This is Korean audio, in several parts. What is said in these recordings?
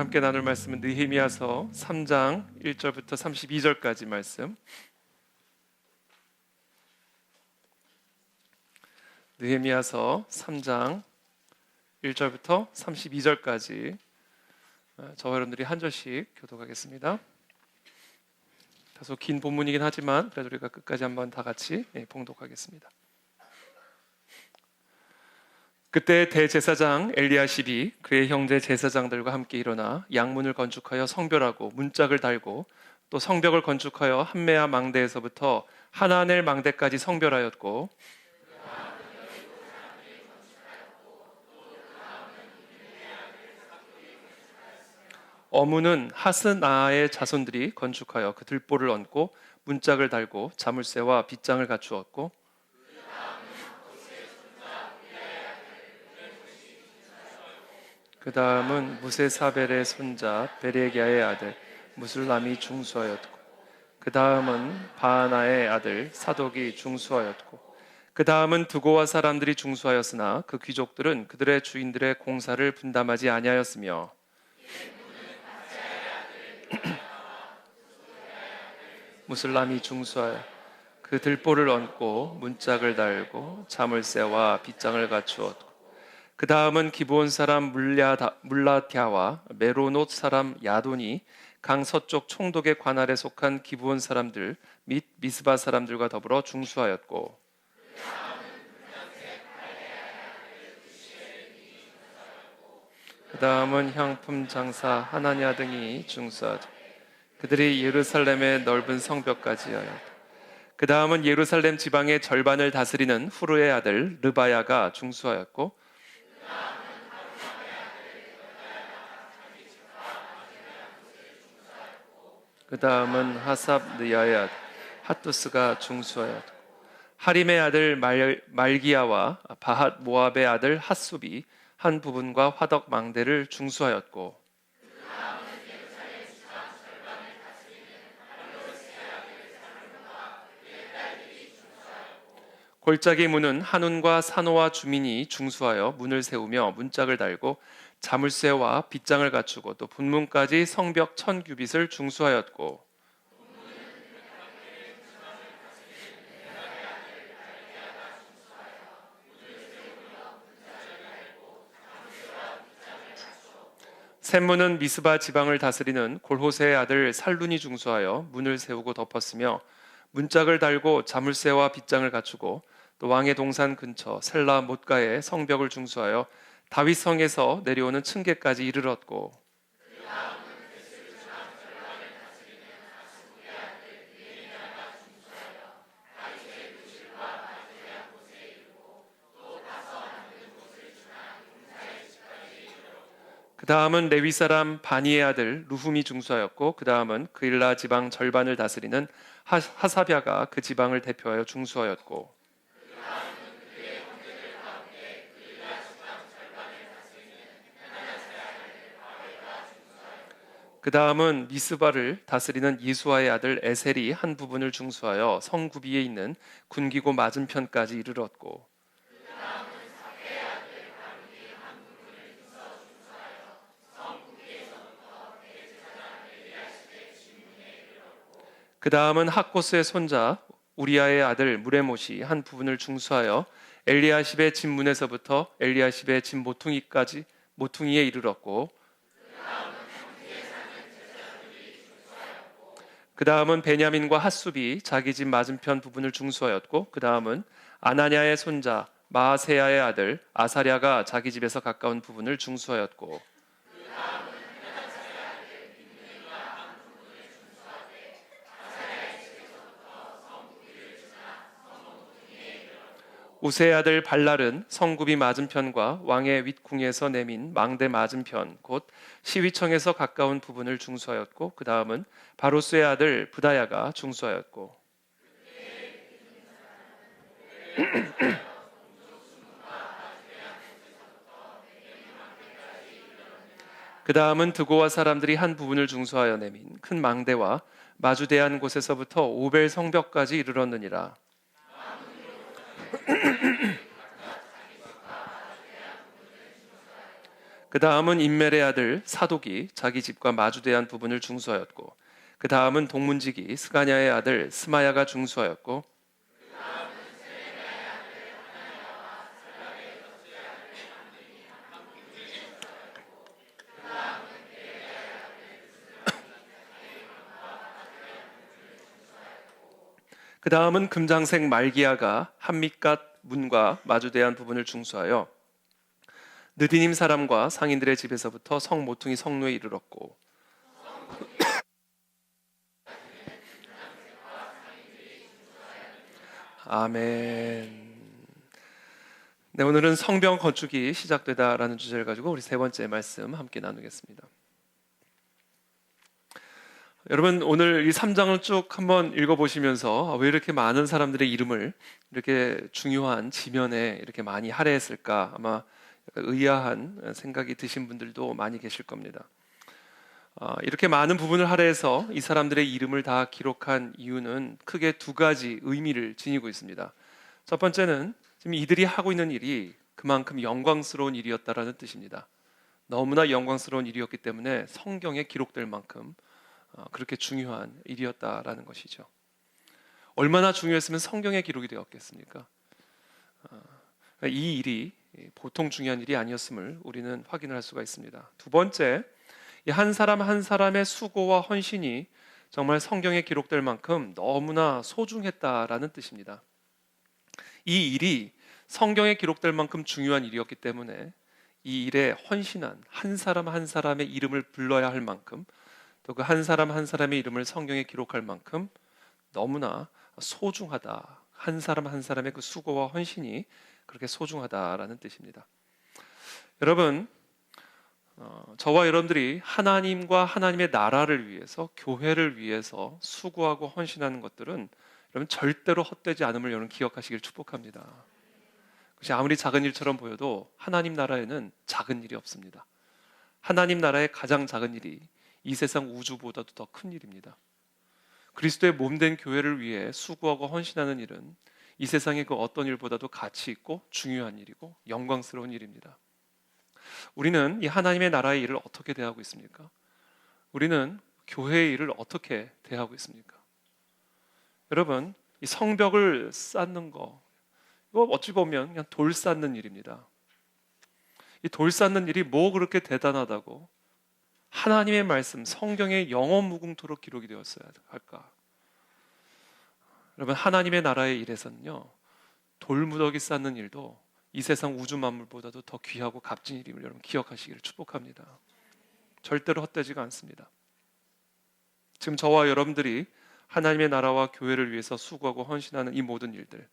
함께 나눌 말씀은 느헤미야서 3장 1절부터 32절까지 말씀. 느헤미야서 3장 1절부터 32절까지 저와 여러분들이 한 절씩 교독하겠습니다. 다소 긴 본문이긴 하지만 그래도 우리가 끝까지 한번 다 같이 봉독하겠습니다. 그때 대제사장 엘리야십이 그의 형제 제사장들과 함께 일어나 양문을 건축하여 성별하고 문짝을 달고 또 성벽을 건축하여 한메아 망대에서부터 하나넬 망대까지 성별하였고 어무는 하스나의 자손들이 건축하여 그 들보를 얹고 문짝을 달고 자물쇠와 빗장을 갖추었고 그 다음은 무세사벨의 손자 베레기야의 아들 무술람이 중수하였고 그 다음은 바하나의 아들 사독이 중수하였고 그 다음은 두고와 사람들이 중수하였으나 그 귀족들은 그들의 주인들의 공사를 분담하지 아니하였으며 무술람이 중수하여 그 들보를 얹고 문짝을 달고 자물쇠와 빗장을 갖추었고 그 다음은 기브온 사람 물라갸와 메로노 사람 야돈이 강 서쪽 총독의 관할에 속한 기브온 사람들 및 미스바 사람들과 더불어 중수하였고 그 다음은 향품 장사 하나냐 등이 중수하였고 그들이 예루살렘의 넓은 성벽까지 하였다. 그 다음은 예루살렘 지방의 절반을 다스리는 후르의 아들 르바야가 중수하였고 그 다음은 하삽느야의 아들 핫두스가 중수하였고 하림의 아들 말기야와 바핫 모압의 아들 핫숲이 한 부분과 화덕 망대를 중수하였고 골짜기 문은 한운과 산호와 주민이 중수하여 문을 세우며 문짝을 달고 자물쇠와 빗장을 갖추고 또 분문까지 성벽 1000규빗을 중수하였고 샘문은 미스바 지방을 다스리는 골호세의 아들 살룬이 중수하여 문을 세우고 덮었으며 문짝을 달고 자물쇠와 빗장을 갖추고 또 왕의 동산 근처 셀라 못가에 성벽을 중수하여 다윗 성에서 내려오는 층계까지 이르렀고 그 다음은 레위 사람 바니의 아들 루훔이 중수하였고 그 다음은 그일라 지방 절반을 다스리는 하사랴가 그 지방을 대표하여 중수하였고 그 다음은 미스바를 다스리는 예수아의 아들 에셀이 한 부분을 중수하여 성구비에 있는 군기고 맞은편까지 이르렀고 그 다음은 학고스의 손자 우리아의 아들 무레못이 한 부분을 중수하여 엘리야십의 집 문에서부터 엘리야십의 집 모퉁이에 이르렀고 그 다음은 베냐민과 핫숲이 자기 집 맞은편 부분을 중수하였고 그 다음은 아나냐의 손자 마아세야의 아들 아사랴가 자기 집에서 가까운 부분을 중수하였고 우세의 아들 발랄은 성굽이 맞은편과 왕의 윗궁에서 내민 망대 맞은편 곧 시위청에서 가까운 부분을 중수하였고 그 다음은 바로스의 아들 부다야가 중수하였고 그 다음은 드고와 사람들이 한 부분을 중수하여 내민 큰 망대와 마주대한 곳에서부터 오벨 성벽까지 이르렀느니라. 그 다음은 인멜의 아들 사독이 자기 집과 마주대한 부분을 중수하였고, 그 다음은 동문지기 스가냐의 아들 스마야가 중수하였고, 그 다음은 금장색 말기야가 한밑갓 문과 마주대한 부분을 중수하여 느디님 사람과 상인들의 집에서부터 성 모퉁이 성루에 이르렀고, 아멘. 네, 오늘은 성벽 건축이 시작되다라는 주제를 가지고 우리 세 번째 말씀 함께 나누겠습니다. 여러분, 오늘 이 3장을 쭉 한번 읽어보시면서 왜 이렇게 많은 사람들의 이름을 이렇게 중요한 지면에 이렇게 많이 할애했을까, 아마 약간 의아한 생각이 드신 분들도 많이 계실 겁니다. 이렇게 많은 부분을 할애해서 이 사람들의 이름을 다 기록한 이유는 크게 두 가지 의미를 지니고 있습니다. 첫 번째는 지금 이들이 하고 있는 일이 그만큼 영광스러운 일이었다라는 뜻입니다. 너무나 영광스러운 일이었기 때문에 성경에 기록될 만큼 그렇게 중요한 일이었다라는 것이죠. 얼마나 중요했으면 성경에 기록이 되었겠습니까? 이 일이 보통 중요한 일이 아니었음을 우리는 확인을 할 수가 있습니다. 두 번째, 한 사람 한 사람의 수고와 헌신이 정말 성경에 기록될 만큼 너무나 소중했다라는 뜻입니다. 이 일이 성경에 기록될 만큼 중요한 일이었기 때문에 이 일에 헌신한 한 사람 한 사람의 이름을 불러야 할 만큼, 또 그 한 사람 한 사람의 이름을 성경에 기록할 만큼 너무나 소중하다. 한 사람 한 사람의 그 수고와 헌신이 그렇게 소중하다라는 뜻입니다. 여러분, 저와 여러분들이 하나님과 하나님의 나라를 위해서, 교회를 위해서 수고하고 헌신하는 것들은 여러분 절대로 헛되지 않음을 여러분 기억하시길 축복합니다. 그것이 아무리 작은 일처럼 보여도 하나님 나라에는 작은 일이 없습니다. 하나님 나라의 가장 작은 일이 이 세상 우주보다도 더 큰 일입니다. 그리스도의 몸된 교회를 위해 수고하고 헌신하는 일은 이 세상의 그 어떤 일보다도 가치 있고 중요한 일이고 영광스러운 일입니다. 우리는 이 하나님의 나라의 일을 어떻게 대하고 있습니까? 우리는 교회의 일을 어떻게 대하고 있습니까? 여러분, 이 성벽을 쌓는 거, 이거 어찌 보면 그냥 돌 쌓는 일입니다. 이 돌 쌓는 일이 뭐 그렇게 대단하다고 하나님의 말씀, 성경에 영원무궁토록 기록이 되었어야 할까? 여러분, 하나님의 나라의 일에서는요, 돌무더기 쌓는 일도 이 세상 우주 만물보다도 더 귀하고 값진 일임을 여러분 기억하시기를 축복합니다. 절대로 헛되지가 않습니다. 지금 저와 여러분들이 하나님의 나라와 교회를 위해서 수고하고 헌신하는 이 모든 일들,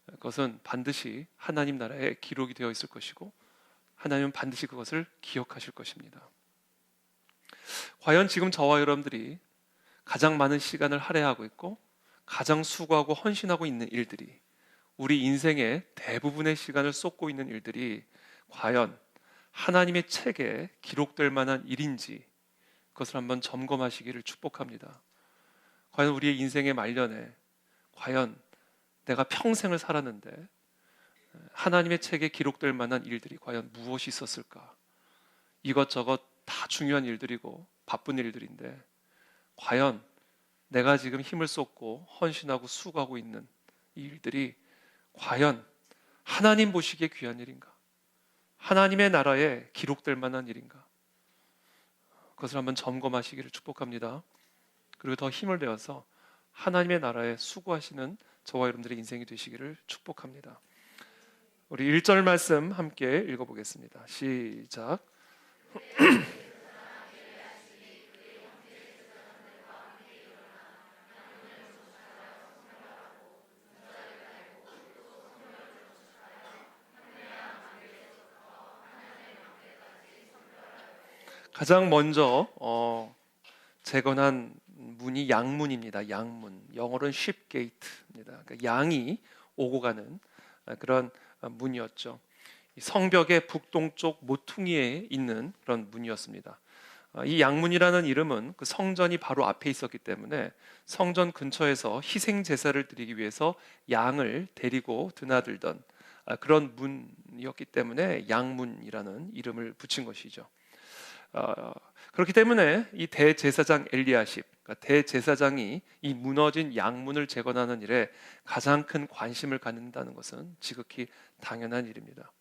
그것은 반드시 하나님 나라에 기록이 되어 있을 것이고 하나님은 반드시 그것을 기억하실 것입니다. 과연 지금 저와 여러분들이 가장 많은 시간을 할애하고 있고 가장 수고하고 헌신하고 있는 일들이, 우리 인생의 대부분의 시간을 쏟고 있는 일들이 과연 하나님의 책에 기록될 만한 일인지 그것을 한번 점검하시기를 축복합니다. 과연 우리의 인생의 말년에 과연 내가 평생을 살았는데 하나님의 책에 기록될 만한 일들이 과연 무엇이 있었을까? 이것저것 다 중요한 일들이고 바쁜 일들인데 과연 내가 지금 힘을 쏟고 헌신하고 수고하고 있는 이 일들이 과연 하나님 보시기에 귀한 일인가? 하나님의 나라에 기록될 만한 일인가? 그것을 한번 점검하시기를 축복합니다. 그리고 더 힘을 내어서 하나님의 나라에 수고하시는 저와 여러분들의 인생이 되시기를 축복합니다. 우리 1절 말씀 함께 읽어보겠습니다. 시작. 가장 먼저 재건한 문이 양문입니다. 양문. 영어로는 sheep gate입니다. 그러니까 양이 오고 가는 그런 문이었죠. 성벽의 북동쪽 모퉁이에 있는 그런 문이었습니다. 이 양문이라는 이름은 그 성전이 바로 앞에 있었기 때문에 성전 근처에서 희생 제사를 드리기 위해서 양을 데리고 드나들던 그런 문이었기 때문에 양문이라는 이름을 붙인 것이죠. 그렇기 때문에 이 대제사장 엘리야십, 그러니까 대제사장이 이 무너진 양문을 재건하는 일에 가장 큰 관심을 갖는다는 것은 지극히 당연한 일입니다.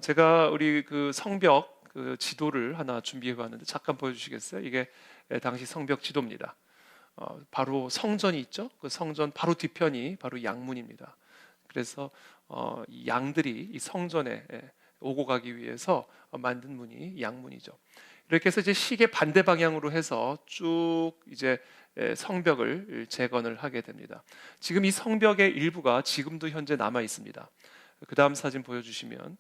제가 우리 그 성벽 그 지도를 하나 준비해 봤는데 잠깐 보여주시겠어요? 이게 당시 성벽 지도입니다. 바로 성전이 있죠. 그 성전 바로 뒤편이 바로 양문입니다. 그래서 이 양들이 이 성전에 오고 가기 위해서 만든 문이 양문이죠. 이렇게 해서 이제 시계 반대 방향으로 해서 쭉 이제 성벽을 재건을 하게 됩니다. 지금 이 성벽의 일부가 지금도 현재 남아 있습니다. 그 다음 사진 보여주시면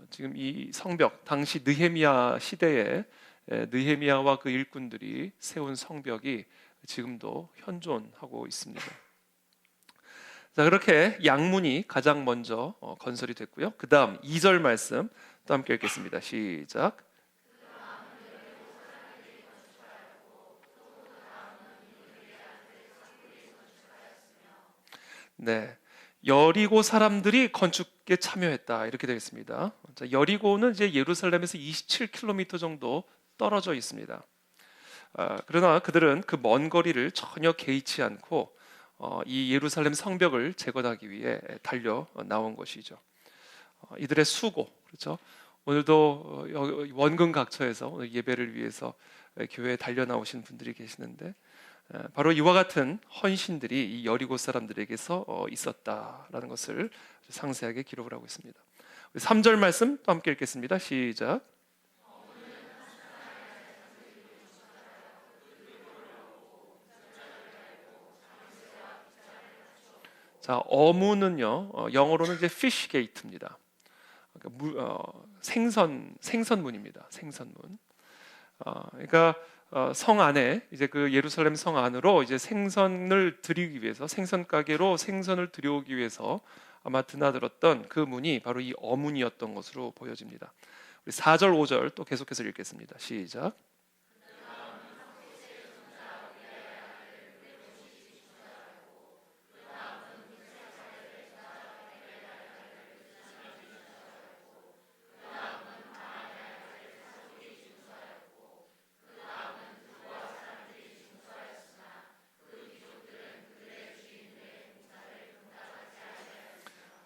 지금 이 성벽 당시 느헤미야 시대에 느헤미야와 그 일꾼들이 세운 성벽이 지금도 현존하고 있습니다. 자, 그렇게 양문이 가장 먼저 건설이 됐고요. 그 다음 2절 말씀 또 함께 읽겠습니다. 시작. 네, 여리고 사람들이 건축에 참여했다 이렇게 되어 있습니다. 자, 여리고는 이제 예루살렘에서 27km 정도 떨어져 있습니다. 그러나 그들은 그 먼 거리를 전혀 개의치 않고 이 예루살렘 성벽을 재건하기 위해 달려 나온 것이죠. 이들의 수고, 그렇죠? 오늘도 원근 각처에서 오늘 예배를 위해서 교회에 달려 나오신 분들이 계시는데 바로 이와 같은 헌신들이 이 여리고 사람들에게서 있었다라는 것을 상세하게 기록을 하고 있습니다. 3절 말씀 또 함께 읽겠습니다. 시작. 자, 어무는요, 영어로는 이제 fish gate입니다. 그러니까 생선문입니다. 생선문. 그러니까 성 안에 이제 그 예루살렘 성 안으로 이제 생선을 드리기 위해서 생선 가게로 생선을 들여오기 위해서 아마 드나들었던 그 문이 바로 이 어문이었던 것으로 보여집니다. 우리 4절 5절 또 계속해서 읽겠습니다. 시작.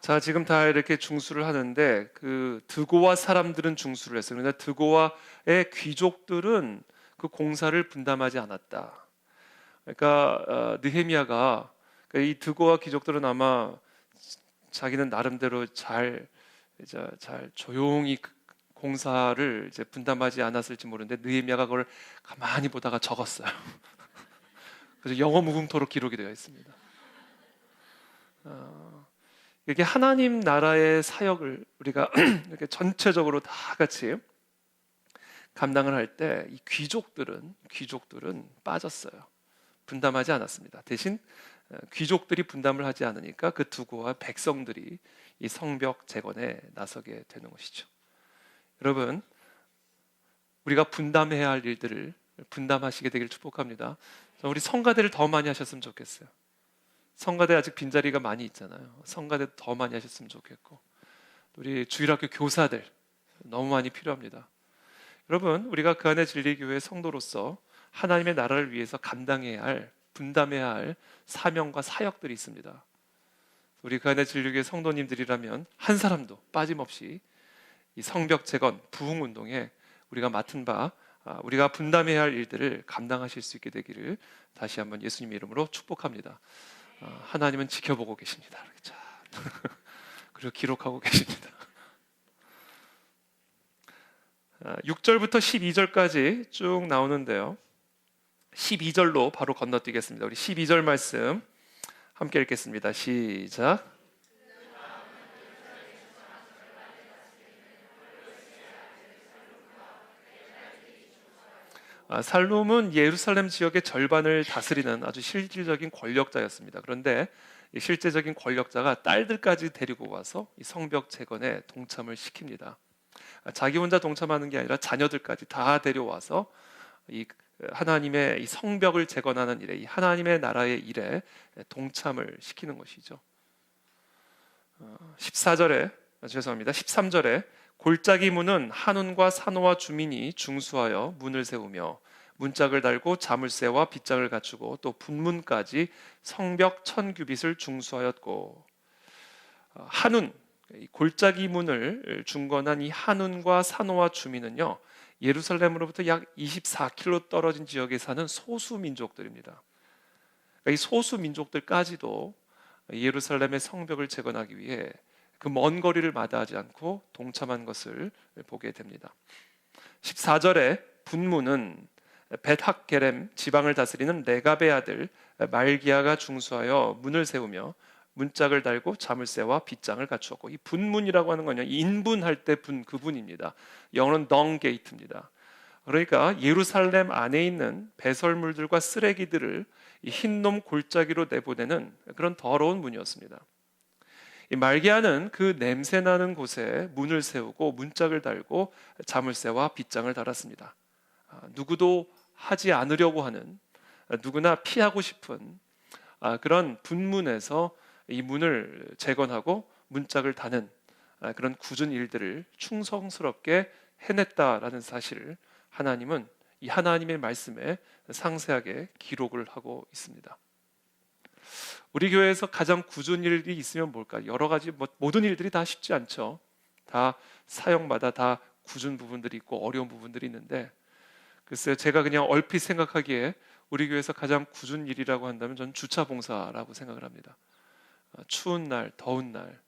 자, 지금 다 이렇게 중수를 하는데 그 드고와 사람들은 중수를 했어요. 그런데 드고와의 귀족들은 그 공사를 분담하지 않았다. 그러니까 느헤미야가 그러니까 이 드고와 귀족들은 아마 자기는 나름대로 잘 조용히 공사를 이제 분담하지 않았을지 모르는데 느헤미야가 그걸 가만히 보다가 적었어요. 그래서 영어 무궁토로 기록이 되어 있습니다. 이게 하나님 나라의 사역을 우리가 이렇게 전체적으로 다 같이 감당을 할 때 이 귀족들은 빠졌어요. 분담하지 않았습니다. 대신 귀족들이 분담을 하지 않으니까 그 두고와 백성들이 이 성벽 재건에 나서게 되는 것이죠. 여러분, 우리가 분담해야 할 일들을 분담하시게 되길 축복합니다. 우리 성가대를 더 많이 하셨으면 좋겠어요. 성가대 아직 빈자리가 많이 있잖아요. 성가대 더 많이 하셨으면 좋겠고, 우리 주일학교 교사들 너무 많이 필요합니다. 여러분, 우리가 그 안에 진리교회 성도로서 하나님의 나라를 위해서 감당해야 할, 분담해야 할 사명과 사역들이 있습니다. 우리 그 안에 진리교회 성도님들이라면 한 사람도 빠짐없이 이 성벽 재건, 부흥 운동에 우리가 맡은 바, 우리가 분담해야 할 일들을 감당하실 수 있게 되기를 다시 한번 예수님 이름으로 축복합니다. 하나님은 지켜보고 계십니다. 그리고 기록하고 계십니다. 6절부터 12절까지 쭉 나오는데요. 12절로 바로 건너뛰겠습니다. 우리 12절 말씀 함께 읽겠습니다. 시작. 살룸은 예루살렘 지역의 절반을 다스리는 아주 실질적인 권력자였습니다. 그런데 이 실제적인 권력자가 딸들까지 데리고 와서 이 성벽 재건에 동참을 시킵니다. 자기 혼자 동참하는 게 아니라 자녀들까지 다 데려와서 이 하나님의 이 성벽을 재건하는 일에, 이 하나님의 나라의 일에 동참을 시키는 것이죠. 14절에 죄송합니다. 13절에 골짜기 문은 한운과 산호와 주민이 중수하여 문을 세우며 문짝을 달고 자물쇠와 빗장을 갖추고 또 분문까지 성벽 1000규빗을 중수하였고, 한운, 골짜기 문을 중건한 이 한운과 산호와 주민은요, 예루살렘으로부터 약 24km 떨어진 지역에 사는 소수 민족들입니다. 이 소수 민족들까지도 예루살렘의 성벽을 재건하기 위해 그 먼 거리를 마다하지 않고 동참한 것을 보게 됩니다. 14절에 분문은 벳학게렘 지방을 다스리는 레갑의 아들 말기야가 중수하여 문을 세우며 문짝을 달고 자물쇠와 빗장을 갖추었고, 이 분문이라고 하는 건요, 인분할 때 그 분입니다. 영어는 덩 게이트입니다. 그러니까 예루살렘 안에 있는 배설물들과 쓰레기들을 이 흰놈 골짜기로 내보내는 그런 더러운 문이었습니다. 이 말기야는 그 냄새 나는 곳에 문을 세우고 문짝을 달고 자물쇠와 빗장을 달았습니다. 누구도 하지 않으려고 하는, 누구나 피하고 싶은 그런 분문에서 이 문을 재건하고 문짝을 다는 그런 굳은 일들을 충성스럽게 해냈다라는 사실을 하나님은 이 하나님의 말씀에 상세하게 기록을 하고 있습니다. 우리 교회에서 가장 굳은 일이 있으면 뭘까? 여러 가지 모든 일들이 다 쉽지 않죠. 다 사역마다 다 굳은 부분들이 있고 어려운 부분들이 있는데, 글쎄요, 제가 그냥 얼핏 생각하기에 우리 교회에서 가장 굳은 일이라고 한다면 저는 주차 봉사라고 생각을 합니다. 추운 날, 더운 날,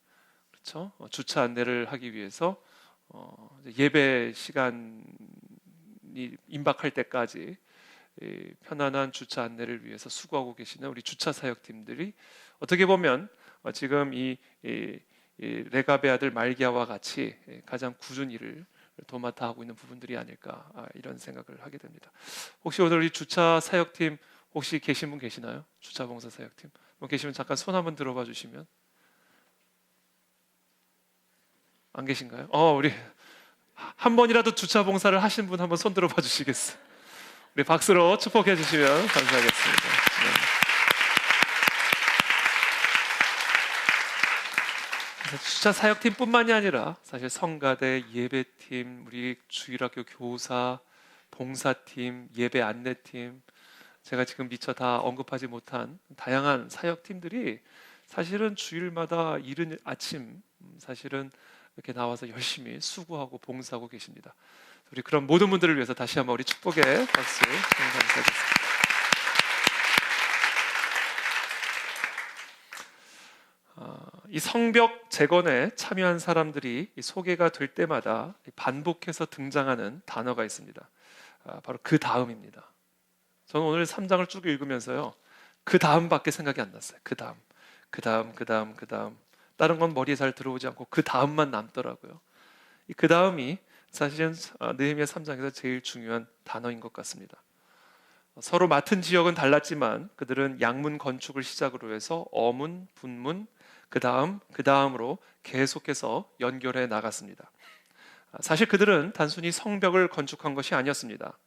그렇죠? 주차 안내를 하기 위해서 예배 시간이 임박할 때까지 편안한 주차 안내를 위해서 수고하고 계시는 우리 주차 사역팀들이 어떻게 보면 지금 이 레갑의 아들 말기야와 같이 가장 굳은 일을 도맡아 하고 있는 부분들이 아닐까, 이런 생각을 하게 됩니다. 혹시 오늘 우리 주차 사역팀 혹시 계신 분 계시나요? 주차 봉사 사역팀 뭐 계시면 잠깐 손 한번 들어봐 주시면. 안 계신가요? 우리 한 번이라도 주차 봉사를 하신 분 한번 손 들어봐 주시겠어요? 우리 박수로 축복해 주시면 감사하겠습니다. 네. 주차 사역팀뿐만이 아니라 사실 성가대, 예배팀, 우리 주일학교 교사, 봉사팀, 예배 안내팀, 제가 지금 미처 다 언급하지 못한 다양한 사역팀들이 사실은 주일마다 이른 아침 사실은 이렇게 나와서 열심히 수고하고 봉사하고 계십니다. 우리 그런 모든 분들을 위해서 다시 한번 우리 축복의 박수 감사드리겠습니다. 이 성벽 재건에 참여한 사람들이 소개가 될 때마다 반복해서 등장하는 단어가 있습니다. 바로 그 다음입니다. 저는 오늘 3장을 쭉 읽으면서요, 그 다음밖에 생각이 안 났어요. 그 다음. 다른 건 머리에 잘 들어오지 않고 그 다음만 남더라고요. 그 다음이 사실은 느헤미야 3장에서 제일 중요한 단어인 것 같습니다. 서로 맡은 지역은 달랐지만 그들은 양문 건축을 시작으로 해서 어문, 분문, 그 다음으로 계속해서 연결해 나갔습니다. 사실 그들은 단순히 성벽을 건축한 것이 아니었습니다.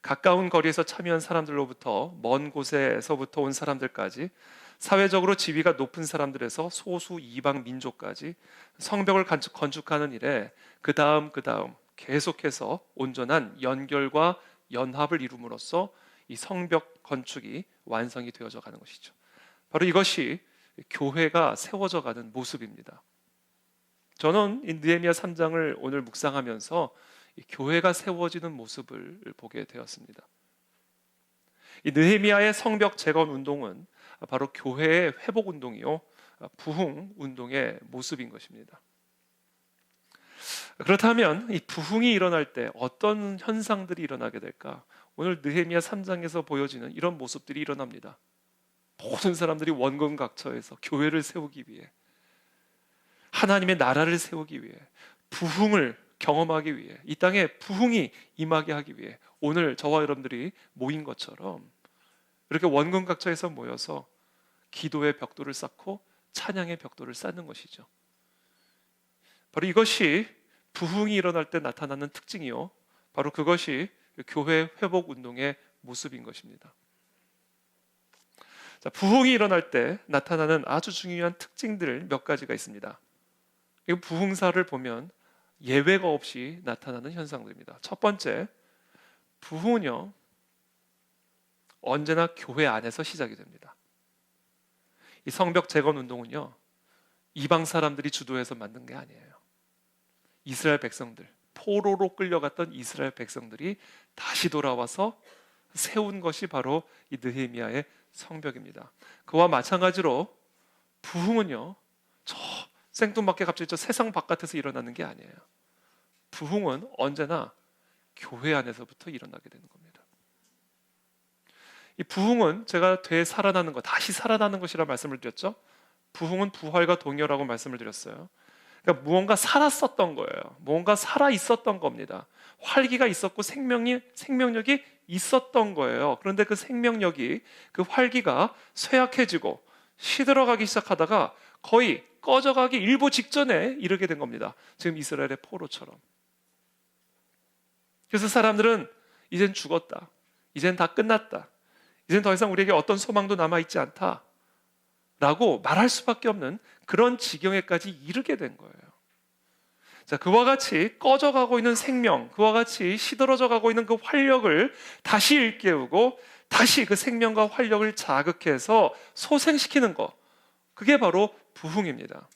가까운 거리에서 참여한 사람들로부터 먼 곳에서부터 온 사람들까지, 사회적으로 지위가 높은 사람들에서 소수 이방 민족까지 성벽을 건축하는 일에 그 다음 계속해서 온전한 연결과 연합을 이룸으로써 이 성벽 건축이 완성이 되어져 가는 것이죠. 바로 이것이 교회가 세워져 가는 모습입니다. 저는 이 느헤미야 3장을 오늘 묵상하면서 이 교회가 세워지는 모습을 보게 되었습니다. 이 느헤미야의 성벽 재건 운동은 바로 교회의 회복 운동이요, 부흥 운동의 모습인 것입니다. 그렇다면 이 부흥이 일어날 때 어떤 현상들이 일어나게 될까? 오늘 느헤미야 3장에서 보여지는 이런 모습들이 일어납니다. 모든 사람들이 원근각처에서 교회를 세우기 위해, 하나님의 나라를 세우기 위해, 부흥을 경험하기 위해, 이 땅에 부흥이 임하게 하기 위해 오늘 저와 여러분들이 모인 것처럼 이렇게 원근각처에서 모여서 기도의 벽돌을 쌓고 찬양의 벽돌을 쌓는 것이죠. 바로 이것이 부흥이 일어날 때 나타나는 특징이요, 바로 그것이 교회 회복 운동의 모습인 것입니다. 자, 부흥이 일어날 때 나타나는 아주 중요한 특징들 몇 가지가 있습니다. 이 부흥사를 보면 예외가 없이 나타나는 현상들입니다. 첫 번째, 부흥은요 언제나 교회 안에서 시작이 됩니다. 이 성벽 재건 운동은요 이방 사람들이 주도해서 만든 게 아니에요. 이스라엘 백성들, 포로로 끌려갔던 이스라엘 백성들이 다시 돌아와서 세운 것이 바로 이 느헤미야의 성벽입니다. 그와 마찬가지로 부흥은요 저 생뚱맞게 갑자기 저 세상 바깥에서 일어나는 게 아니에요. 부흥은 언제나 교회 안에서부터 일어나게 되는 겁니다. 이 부흥은 제가 되살아나는 것, 다시 살아나는 것이라 말씀을 드렸죠. 부흥은 부활과 동일하고 말씀을 드렸어요. 그러니까 무언가 살았었던 거예요. 무언가 살아 있었던 겁니다. 활기가 있었고 생명력이 있었던 거예요. 그런데 그 생명력이, 그 활기가 쇠약해지고 시들어가기 시작하다가 거의 꺼져가기 일보 직전에 이르게 된 겁니다. 지금 이스라엘의 포로처럼. 그래서 사람들은 이젠 죽었다, 이젠 다 끝났다, 이젠 더 이상 우리에게 어떤 소망도 남아있지 않다 라고 말할 수밖에 없는 그런 지경에까지 이르게 된 거예요. 자, 그와 같이 꺼져가고 있는 생명, 그와 같이 시들어져 가고 있는 그 활력을 다시 일깨우고 다시 그 생명과 활력을 자극해서 소생시키는 것, 그게 바로 부흥입니다.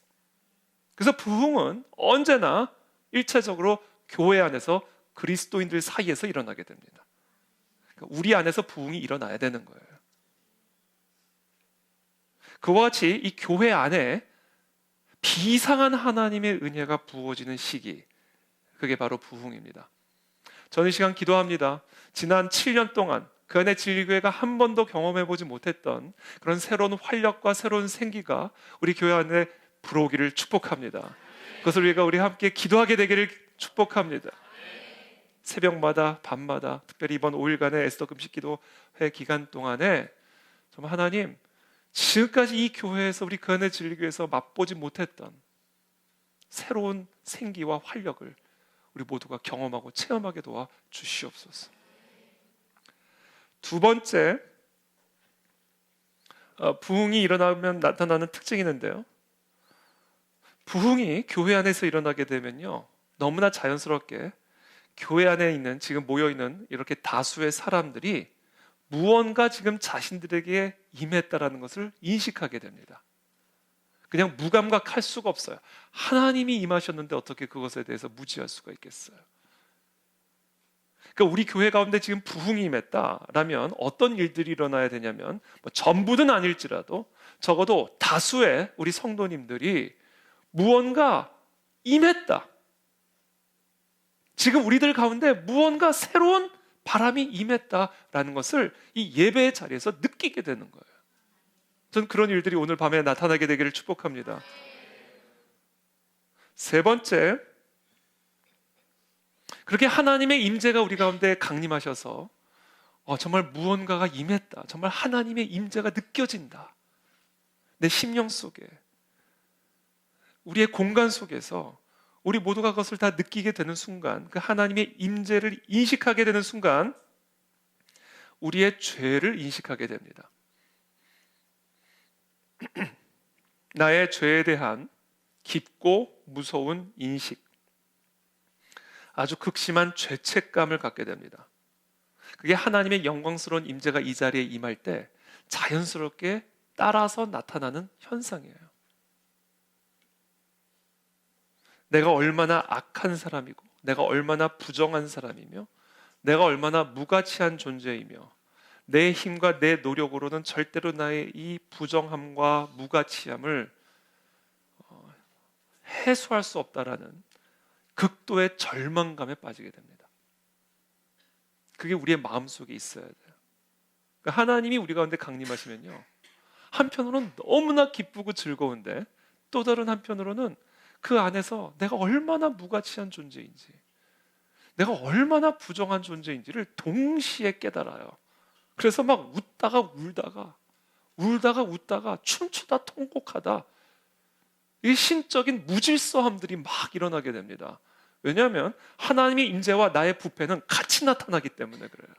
그래서 부흥은 언제나 일차적으로 교회 안에서 그리스도인들 사이에서 일어나게 됩니다. 그러니까 우리 안에서 부흥이 일어나야 되는 거예요. 그와 같이 이 교회 안에 비상한 하나님의 은혜가 부어지는 시기, 그게 바로 부흥입니다. 저는 이 시간 기도합니다. 지난 7년 동안 그 안에 진리교회가 한 번도 경험해보지 못했던 그런 새로운 활력과 새로운 생기가 우리 교회 안에 불어오기를 축복합니다. 그것을 우리 함께 기도하게 되기를 축복합니다. 새벽마다 밤마다 특별히 이번 5일간의 에스더 금식 기도회 기간 동안에 정말 하나님, 지금까지 이 교회에서 우리 그 안에 진리교회에서 맛보지 못했던 새로운 생기와 활력을 우리 모두가 경험하고 체험하게 도와 주시옵소서. 두 번째, 부흥이 일어나면 나타나는 특징이 있는데요, 부흥이 교회 안에서 일어나게 되면요 너무나 자연스럽게 교회 안에 있는, 지금 모여있는 이렇게 다수의 사람들이 무언가 지금 자신들에게 임했다라는 것을 인식하게 됩니다. 그냥 무감각할 수가 없어요. 하나님이 임하셨는데 어떻게 그것에 대해서 무지할 수가 있겠어요? 그러니까 우리 교회 가운데 지금 부흥이 임했다라면 어떤 일들이 일어나야 되냐면, 전부는 아닐지라도 적어도 다수의 우리 성도님들이 무언가 임했다, 지금 우리들 가운데 무언가 새로운 바람이 임했다라는 것을 이 예배의 자리에서 느끼게 되는 거예요. 저는 그런 일들이 오늘 밤에 나타나게 되기를 축복합니다. 세 번째, 그렇게 하나님의 임재가 우리 가운데 강림하셔서 정말 무언가가 임했다, 정말 하나님의 임재가 느껴진다, 내 심령 속에, 우리의 공간 속에서 우리 모두가 그것을 다 느끼게 되는 순간, 그 하나님의 임재를 인식하게 되는 순간 우리의 죄를 인식하게 됩니다. 나의 죄에 대한 깊고 무서운 인식, 아주 극심한 죄책감을 갖게 됩니다. 그게 하나님의 영광스러운 임재가 이 자리에 임할 때 자연스럽게 따라서 나타나는 현상이에요. 내가 얼마나 악한 사람이고, 내가 얼마나 부정한 사람이며, 내가 얼마나 무가치한 존재이며, 내 힘과 내 노력으로는 절대로 나의 이 부정함과 무가치함을 해소할 수 없다라는 극도의 절망감에 빠지게 됩니다. 그게 우리의 마음속에 있어야 돼요. 그러니까 하나님이 우리 가운데 강림하시면요, 한편으로는 너무나 기쁘고 즐거운데 또 다른 한편으로는 그 안에서 내가 얼마나 무가치한 존재인지, 내가 얼마나 부정한 존재인지를 동시에 깨달아요. 그래서 막 울다가 웃다가 춤추다 통곡하다, 이 신적인 무질서함들이 막 일어나게 됩니다. 왜냐하면 하나님의 임재와 나의 부패는 같이 나타나기 때문에 그래요.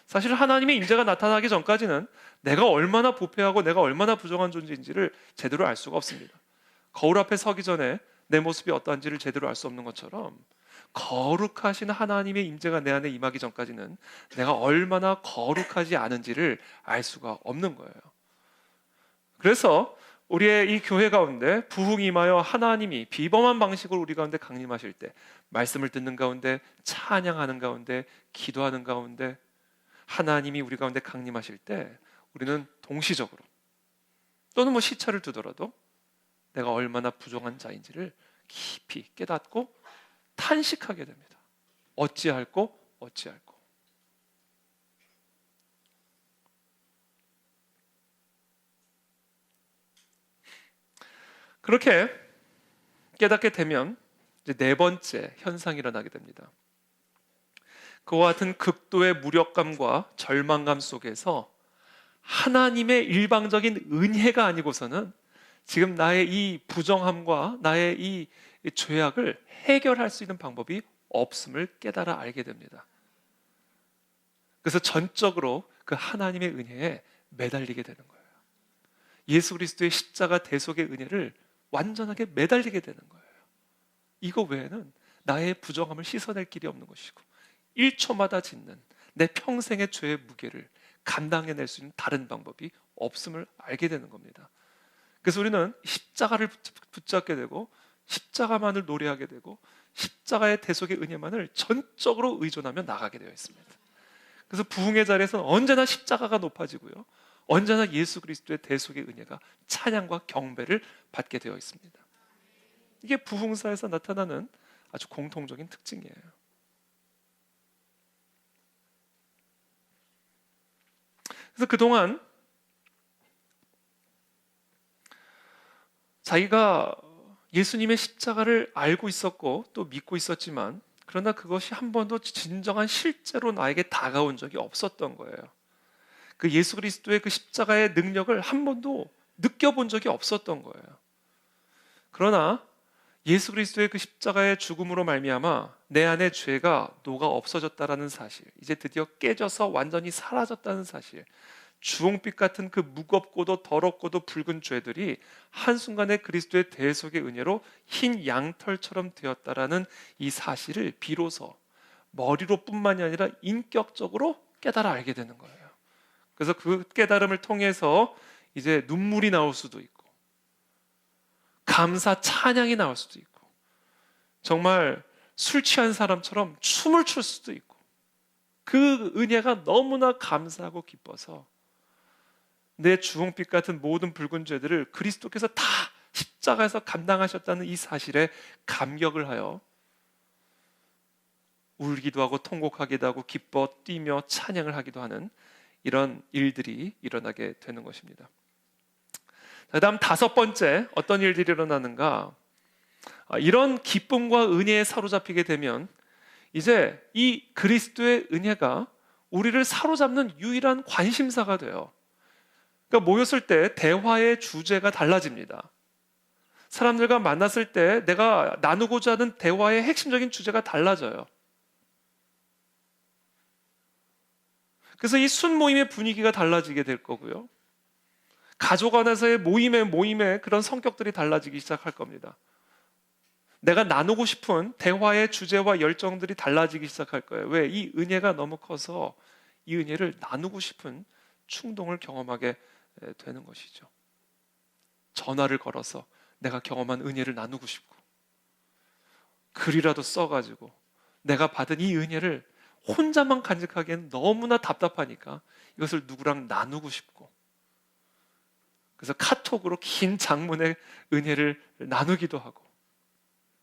사실 하나님의 임재가 나타나기 전까지는 내가 얼마나 부패하고 내가 얼마나 부정한 존재인지를 제대로 알 수가 없습니다. 거울 앞에 서기 전에 내 모습이 어떠한지를 제대로 알 수 없는 것처럼 거룩하신 하나님의 임재가 내 안에 임하기 전까지는 내가 얼마나 거룩하지 않은지를 알 수가 없는 거예요. 그래서 우리의 이 교회 가운데 부흥이 임하여 하나님이 비범한 방식으로 우리 가운데 강림하실 때, 말씀을 듣는 가운데, 찬양하는 가운데, 기도하는 가운데 하나님이 우리 가운데 강림하실 때 우리는 동시적으로 또는 시차를 두더라도 내가 얼마나 부정한 자인지를 깊이 깨닫고 탄식하게 됩니다. 어찌할꼬 어찌할꼬. 그렇게 깨닫게 되면 이제 네 번째 현상이 일어나게 됩니다. 그와 같은 극도의 무력감과 절망감 속에서 하나님의 일방적인 은혜가 아니고서는 지금 나의 이 부정함과 나의 이 죄악을 해결할 수 있는 방법이 없음을 깨달아 알게 됩니다. 그래서 전적으로 그 하나님의 은혜에 매달리게 되는 거예요. 예수 그리스도의 십자가 대속의 은혜를 완전하게 매달리게 되는 거예요. 이거 외에는 나의 부정함을 씻어낼 길이 없는 것이고 1초마다 짓는 내 평생의 죄의 무게를 감당해낼 수 있는 다른 방법이 없음을 알게 되는 겁니다. 그래서 우리는 십자가를 붙잡게 되고 십자가만을 노래하게 되고 십자가의 대속의 은혜만을 전적으로 의존하며 나가게 되어 있습니다. 그래서 부흥의 자리에서는 언제나 십자가가 높아지고요, 언제나 예수 그리스도의 대속의 은혜가 찬양과 경배를 받게 되어 있습니다. 이게 부흥사에서 나타나는 아주 공통적인 특징이에요. 그래서 그동안 자기가 예수님의 십자가를 알고 있었고 또 믿고 있었지만, 그러나 그것이 한 번도 진정한 실제로 나에게 다가온 적이 없었던 거예요. 그 예수 그리스도의 그 십자가의 능력을 한 번도 느껴본 적이 없었던 거예요. 그러나 예수 그리스도의 그 십자가의 죽음으로 말미암아 내 안의 죄가 녹아 없어졌다라는 사실, 이제 드디어 깨져서 완전히 사라졌다는 사실, 주홍빛 같은 그 무겁고도 더럽고도 붉은 죄들이 한순간에 그리스도의 대속의 은혜로 흰 양털처럼 되었다라는 이 사실을 비로소 머리로 뿐만이 아니라 인격적으로 깨달아 알게 되는 거예요. 그래서 그 깨달음을 통해서 이제 눈물이 나올 수도 있고 감사 찬양이 나올 수도 있고 정말 술 취한 사람처럼 춤을 출 수도 있고, 그 은혜가 너무나 감사하고 기뻐서 내 주홍빛 같은 모든 붉은 죄들을 그리스도께서 다 십자가에서 감당하셨다는 이 사실에 감격을 하여 울기도 하고 통곡하기도 하고 기뻐 뛰며 찬양을 하기도 하는 이런 일들이 일어나게 되는 것입니다. 그 다음 다섯 번째, 어떤 일들이 일어나는가? 이런 기쁨과 은혜에 사로잡히게 되면 이제 이 그리스도의 은혜가 우리를 사로잡는 유일한 관심사가 돼요. 그러니까 모였을 때 대화의 주제가 달라집니다. 사람들과 만났을 때 내가 나누고자 하는 대화의 핵심적인 주제가 달라져요. 그래서 이 순모임의 분위기가 달라지게 될 거고요, 가족 안에서의 모임의 그런 성격들이 달라지기 시작할 겁니다. 내가 나누고 싶은 대화의 주제와 열정들이 달라지기 시작할 거예요. 왜? 이 은혜가 너무 커서 이 은혜를 나누고 싶은 충동을 경험하게 되는 것이죠. 전화를 걸어서 내가 경험한 은혜를 나누고 싶고, 글이라도 써가지고 내가 받은 이 은혜를 혼자만 간직하기엔 너무나 답답하니까 이것을 누구랑 나누고 싶고, 그래서 카톡으로 긴 장문의 은혜를 나누기도 하고,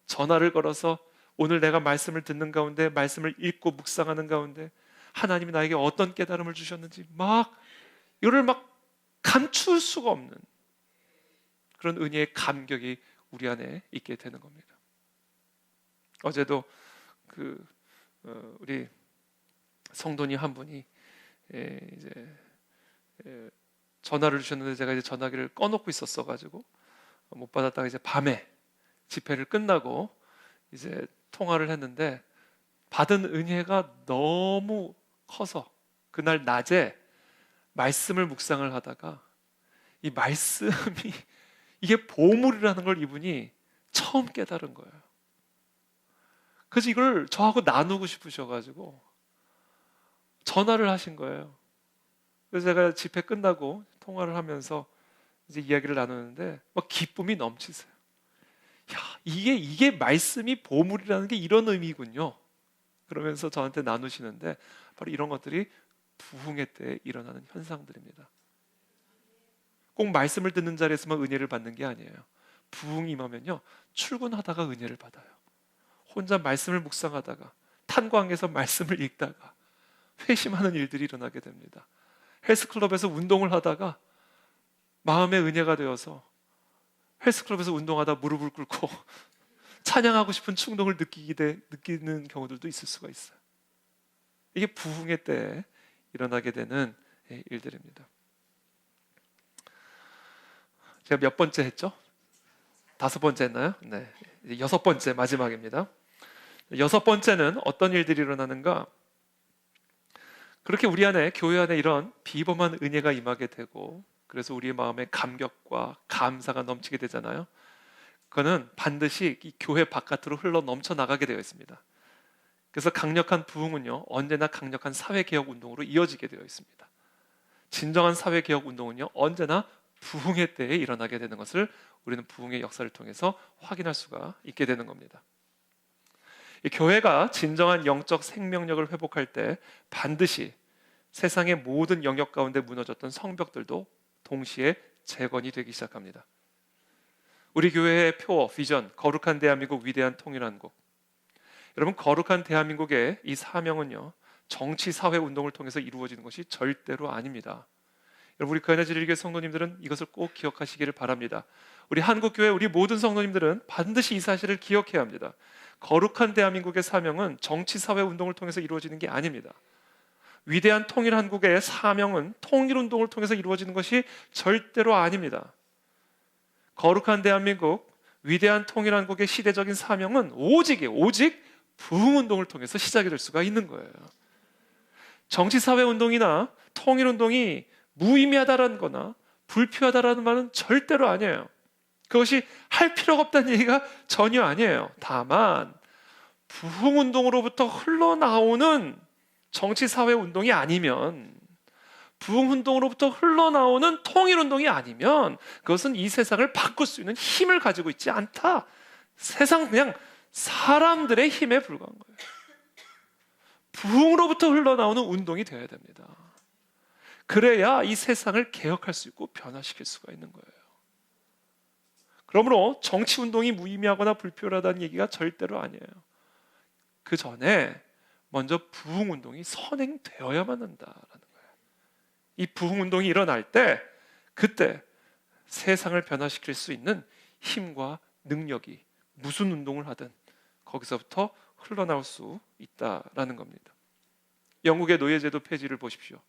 전화를 걸어서 오늘 내가 말씀을 듣는 가운데, 말씀을 읽고 묵상하는 가운데 하나님이 나에게 어떤 깨달음을 주셨는지 이거를 감출 수가 없는 그런 은혜의 감격이 우리 안에 있게 되는 겁니다. 어제도 우리 성도님 한 분이 이제 전화를 주셨는데 제가 이제 전화기를 꺼놓고 있었어가지고 못 받았다가 이제 밤에 집회를 끝나고 이제 통화를 했는데 받은 은혜가 너무 커서 그날 낮에 말씀을 묵상을 하다가 이 말씀이 이게 보물이라는 걸 이분이 처음 깨달은 거예요. 그래서 이걸 저하고 나누고 싶으셔가지고 전화를 하신 거예요. 그래서 제가 집회 끝나고 통화를 하면서 이제 이야기를 나누는데 막 기쁨이 넘치세요. 야, 이게 말씀이 보물이라는 게 이런 의미군요. 그러면서 저한테 나누시는데 바로 이런 것들이 부흥회 때 일어나는 현상들입니다. 꼭 말씀을 듣는 자리에서만 은혜를 받는 게 아니에요. 부흥이 임하면요, 출근하다가 은혜를 받아요. 혼자 말씀을 묵상하다가, 탄광에서 말씀을 읽다가 회심하는 일들이 일어나게 됩니다. 헬스클럽에서 운동을 하다가 마음의 은혜가 되어서 헬스클럽에서 운동하다 무릎을 꿇고 찬양하고 싶은 충동을 느끼는 경우들도 있을 수가 있어요. 이게 부흥회 때 일어나게 되는 일들입니다. 제가 몇 번째 했죠? 5번째 했나요? 네, 이제 6번째 마지막입니다. 6번째는 어떤 일들이 일어나는가? 그렇게 우리 안에, 교회 안에 이런 비범한 은혜가 임하게 되고, 그래서 우리의 마음에 감격과 감사가 넘치게 되잖아요. 그거는 반드시 이 교회 바깥으로 흘러 넘쳐 나가게 되어 있습니다. 그래서 강력한 부흥은요, 언제나 강력한 사회개혁 운동으로 이어지게 되어 있습니다. 진정한 사회개혁 운동은요, 언제나 부흥회 때에 일어나게 되는 것을 우리는 부흥의 역사를 통해서 확인할 수가 있게 되는 겁니다. 이 교회가 진정한 영적 생명력을 회복할 때 반드시 세상의 모든 영역 가운데 무너졌던 성벽들도 동시에 재건이 되기 시작합니다. 우리 교회의 표어, 비전, 거룩한 대한민국 위대한 통일한국. 여러분, 거룩한 대한민국의 이 사명은요, 정치, 사회 운동을 통해서 이루어지는 것이 절대로 아닙니다. 여러분, 우리 그하나지리교회 성도님들은 이것을 꼭 기억하시기를 바랍니다. 우리 한국교회, 우리 모든 성도님들은 반드시 이 사실을 기억해야 합니다. 거룩한 대한민국의 사명은 정치, 사회 운동을 통해서 이루어지는 게 아닙니다. 위대한 통일 한국의 사명은 통일 운동을 통해서 이루어지는 것이 절대로 아닙니다. 거룩한 대한민국, 위대한 통일 한국의 시대적인 사명은 오직 부흥 운동을 통해서 시작이 될 수가 있는 거예요. 정치, 사회 운동이나 통일 운동이 무의미하다라는 거나 불필요하다라는 말은 절대로 아니에요. 그것이 할 필요가 없다는 얘기가 전혀 아니에요. 다만 부흥 운동으로부터 흘러나오는 정치, 사회 운동이 아니면, 부흥 운동으로부터 흘러나오는 통일 운동이 아니면 그것은 이 세상을 바꿀 수 있는 힘을 가지고 있지 않다. 세상 그냥 사람들의 힘에 불과한 거예요. 부흥으로부터 흘러나오는 운동이 되어야 됩니다. 그래야 이 세상을 개혁할 수 있고 변화시킬 수가 있는 거예요. 그러므로 정치 운동이 무의미하거나 불필요하다는 얘기가 절대로 아니에요. 그 전에 먼저 부흥 운동이 선행되어야만 한다라는 거예요. 이 부흥 운동이 일어날 때, 그때 세상을 변화시킬 수 있는 힘과 능력이 무슨 운동을 하든 거기서부터 흘러나올 수 있다라는 겁니다. 영국의 노예제도 폐지를 보십시오.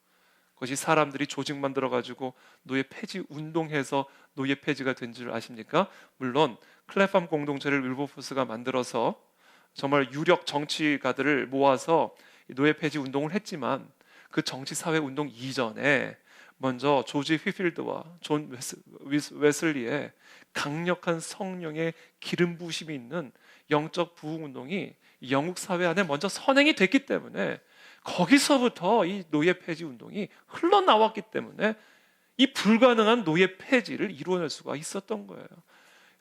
그것이 사람들이 조직 만들어가지고 노예 폐지 운동해서 노예 폐지가 된 줄 아십니까? 물론 클래팜 공동체를 윌버포스가 만들어서 정말 유력 정치가들을 모아서 노예 폐지 운동을 했지만, 그 정치 사회 운동 이전에 먼저 조지 휘필드와 존 웨슬리의 강력한 성령의 기름 부으심이 있는 영적 부흥 운동이 영국 사회 안에 먼저 선행이 됐기 때문에, 거기서부터 이 노예 폐지 운동이 흘러나왔기 때문에 이 불가능한 노예 폐지를 이루어낼 수가 있었던 거예요.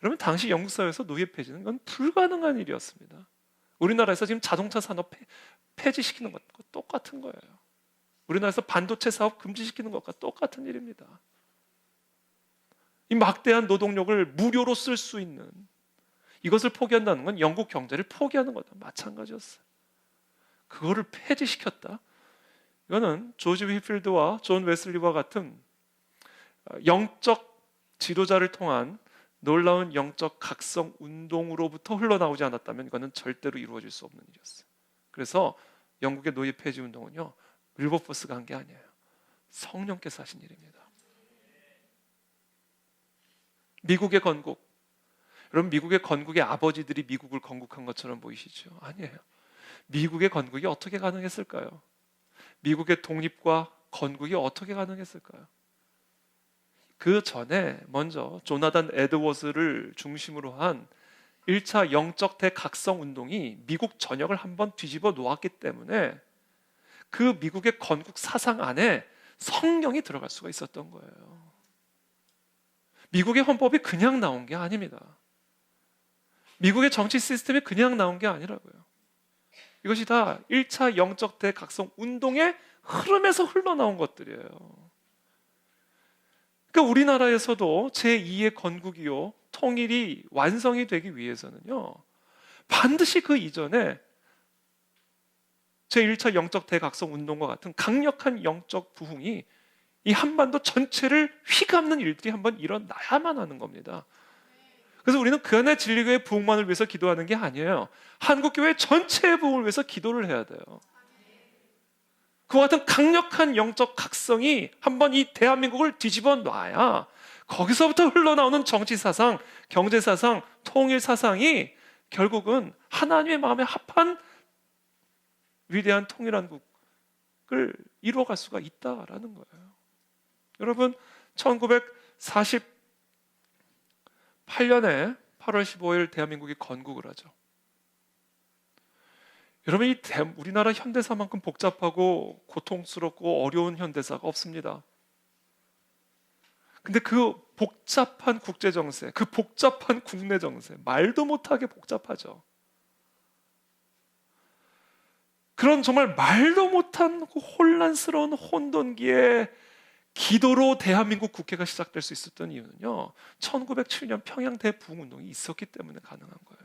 여러분, 당시 영국 사회에서 노예 폐지는 건 불가능한 일이었습니다. 우리나라에서 지금 자동차 산업 폐지시키는 것과 똑같은 거예요. 우리나라에서 반도체 사업 금지시키는 것과 똑같은 일입니다. 이 막대한 노동력을 무료로 쓸 수 있는 이것을 포기한다는 건 영국 경제를 포기하는 것과 마찬가지였어요. 그거를 폐지시켰다. 이거는 조지 휘필드와 존 웨슬리와 같은 영적 지도자를 통한 놀라운 영적 각성 운동으로부터 흘러나오지 않았다면 이거는 절대로 이루어질 수 없는 일이었어요. 그래서 영국의 노예 폐지 운동은요, 윌버포스가 한 게 아니에요. 성령께서 하신 일입니다. 미국의 건국, 여러분, 미국의 건국의 아버지들이 미국을 건국한 것처럼 보이시죠? 아니에요. 미국의 건국이 어떻게 가능했을까요? 미국의 독립과 건국이 어떻게 가능했을까요? 그 전에 먼저 조나단 에드워즈를 중심으로 한 1차 영적 대각성 운동이 미국 전역을 한번 뒤집어 놓았기 때문에 그 미국의 건국 사상 안에 성령이 들어갈 수가 있었던 거예요. 미국의 헌법이 그냥 나온 게 아닙니다. 미국의 정치 시스템이 그냥 나온 게 아니라고요. 이것이 다 1차 영적 대각성 운동의 흐름에서 흘러나온 것들이에요. 그러니까 우리나라에서도 제2의 건국이요, 통일이 완성이 되기 위해서는요, 반드시 그 이전에 제1차 영적 대각성 운동과 같은 강력한 영적 부흥이 이 한반도 전체를 휘감는 일들이 한번 일어나야만 하는 겁니다. 그래서 우리는 그 안에 진리교회 부흥만을 위해서 기도하는 게 아니에요. 한국교회 전체의 부흥을 위해서 기도를 해야 돼요. 그와 같은 강력한 영적 각성이 한번 이 대한민국을 뒤집어 놔야 거기서부터 흘러나오는 정치사상, 경제사상, 통일사상이 결국은 하나님의 마음에 합한 위대한 통일한국을 이루어갈 수가 있다라는 거예요. 여러분, 1948년에 8월 15일 대한민국이 건국을 하죠. 여러분, 우리나라 현대사만큼 복잡하고 고통스럽고 어려운 현대사가 없습니다. 근데 그 복잡한 국제정세, 그 복잡한 국내 정세, 말도 못하게 복잡하죠. 그런 정말 말도 못한 그 혼란스러운 혼돈기에 기도로 대한민국 국회가 시작될 수 있었던 이유는요, 1907년 평양 대부흥운동이 있었기 때문에 가능한 거예요.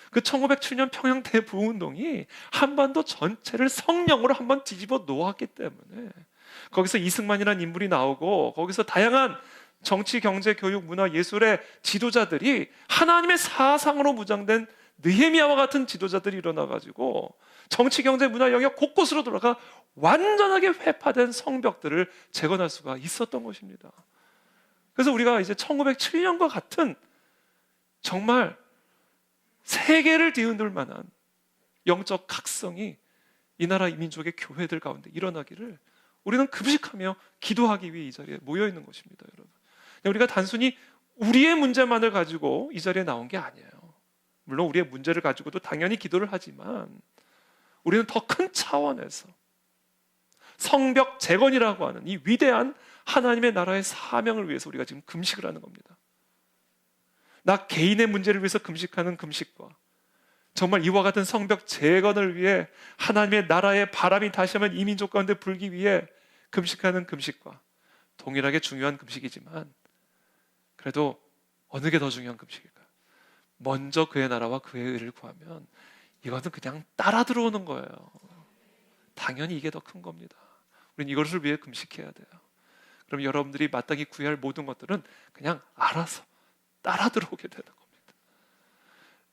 그 1907년 평양 대부흥운동이 한반도 전체를 성령으로 한번 뒤집어 놓았기 때문에 거기서 이승만이라는 인물이 나오고 거기서 다양한 정치, 경제, 교육, 문화, 예술의 지도자들이 하나님의 사상으로 무장된 느헤미야와 같은 지도자들이 일어나가지고 정치, 경제, 문화 영역 곳곳으로 돌아가 완전하게 회파된 성벽들을 재건할 수가 있었던 것입니다. 그래서 우리가 이제 1907년과 같은 정말 세계를 뒤흔들 만한 영적 각성이 이 나라 민족의 교회들 가운데 일어나기를 우리는 금식하며 기도하기 위해 이 자리에 모여 있는 것입니다, 여러분. 우리가 단순히 우리의 문제만을 가지고 이 자리에 나온 게 아니에요. 물론 우리의 문제를 가지고도 당연히 기도를 하지만 우리는 더 큰 차원에서 성벽 재건이라고 하는 이 위대한 하나님의 나라의 사명을 위해서 우리가 지금 금식을 하는 겁니다. 나 개인의 문제를 위해서 금식하는 금식과 정말 이와 같은 성벽 재건을 위해 하나님의 나라의 바람이 다시 한번 이 민족 가운데 불기 위해 금식하는 금식과 동일하게 중요한 금식이지만 그래도 어느 게 더 중요한 금식일까요? 먼저 그의 나라와 그의 의를 구하면 이것은 그냥 따라 들어오는 거예요. 당연히 이게 더 큰 겁니다. 우리는 이것을 위해 금식해야 돼요. 그럼 여러분들이 마땅히 구해야 할 모든 것들은 그냥 알아서 따라 들어오게 되는 겁니다.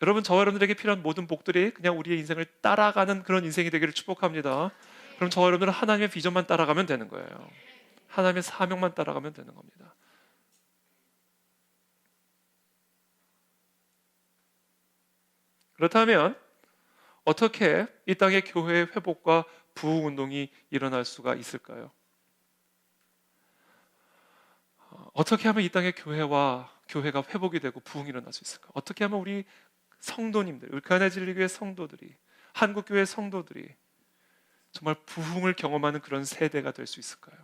여러분, 저와 여러분들에게 필요한 모든 복들이 그냥 우리의 인생을 따라가는 그런 인생이 되기를 축복합니다. 그럼 저와 여러분들은 하나님의 비전만 따라가면 되는 거예요. 하나님의 사명만 따라가면 되는 겁니다. 그렇다면 어떻게 이 땅의 교회의 회복과 부흥운동이 일어날 수가 있을까요? 어떻게 하면 이 땅의 교회가 회복이 되고 부흥이 일어날 수 있을까? 어떻게 하면 우리 성도님들, 울카네 진리교회 성도들이, 한국교회 성도들이 정말 부흥을 경험하는 그런 세대가 될 수 있을까요?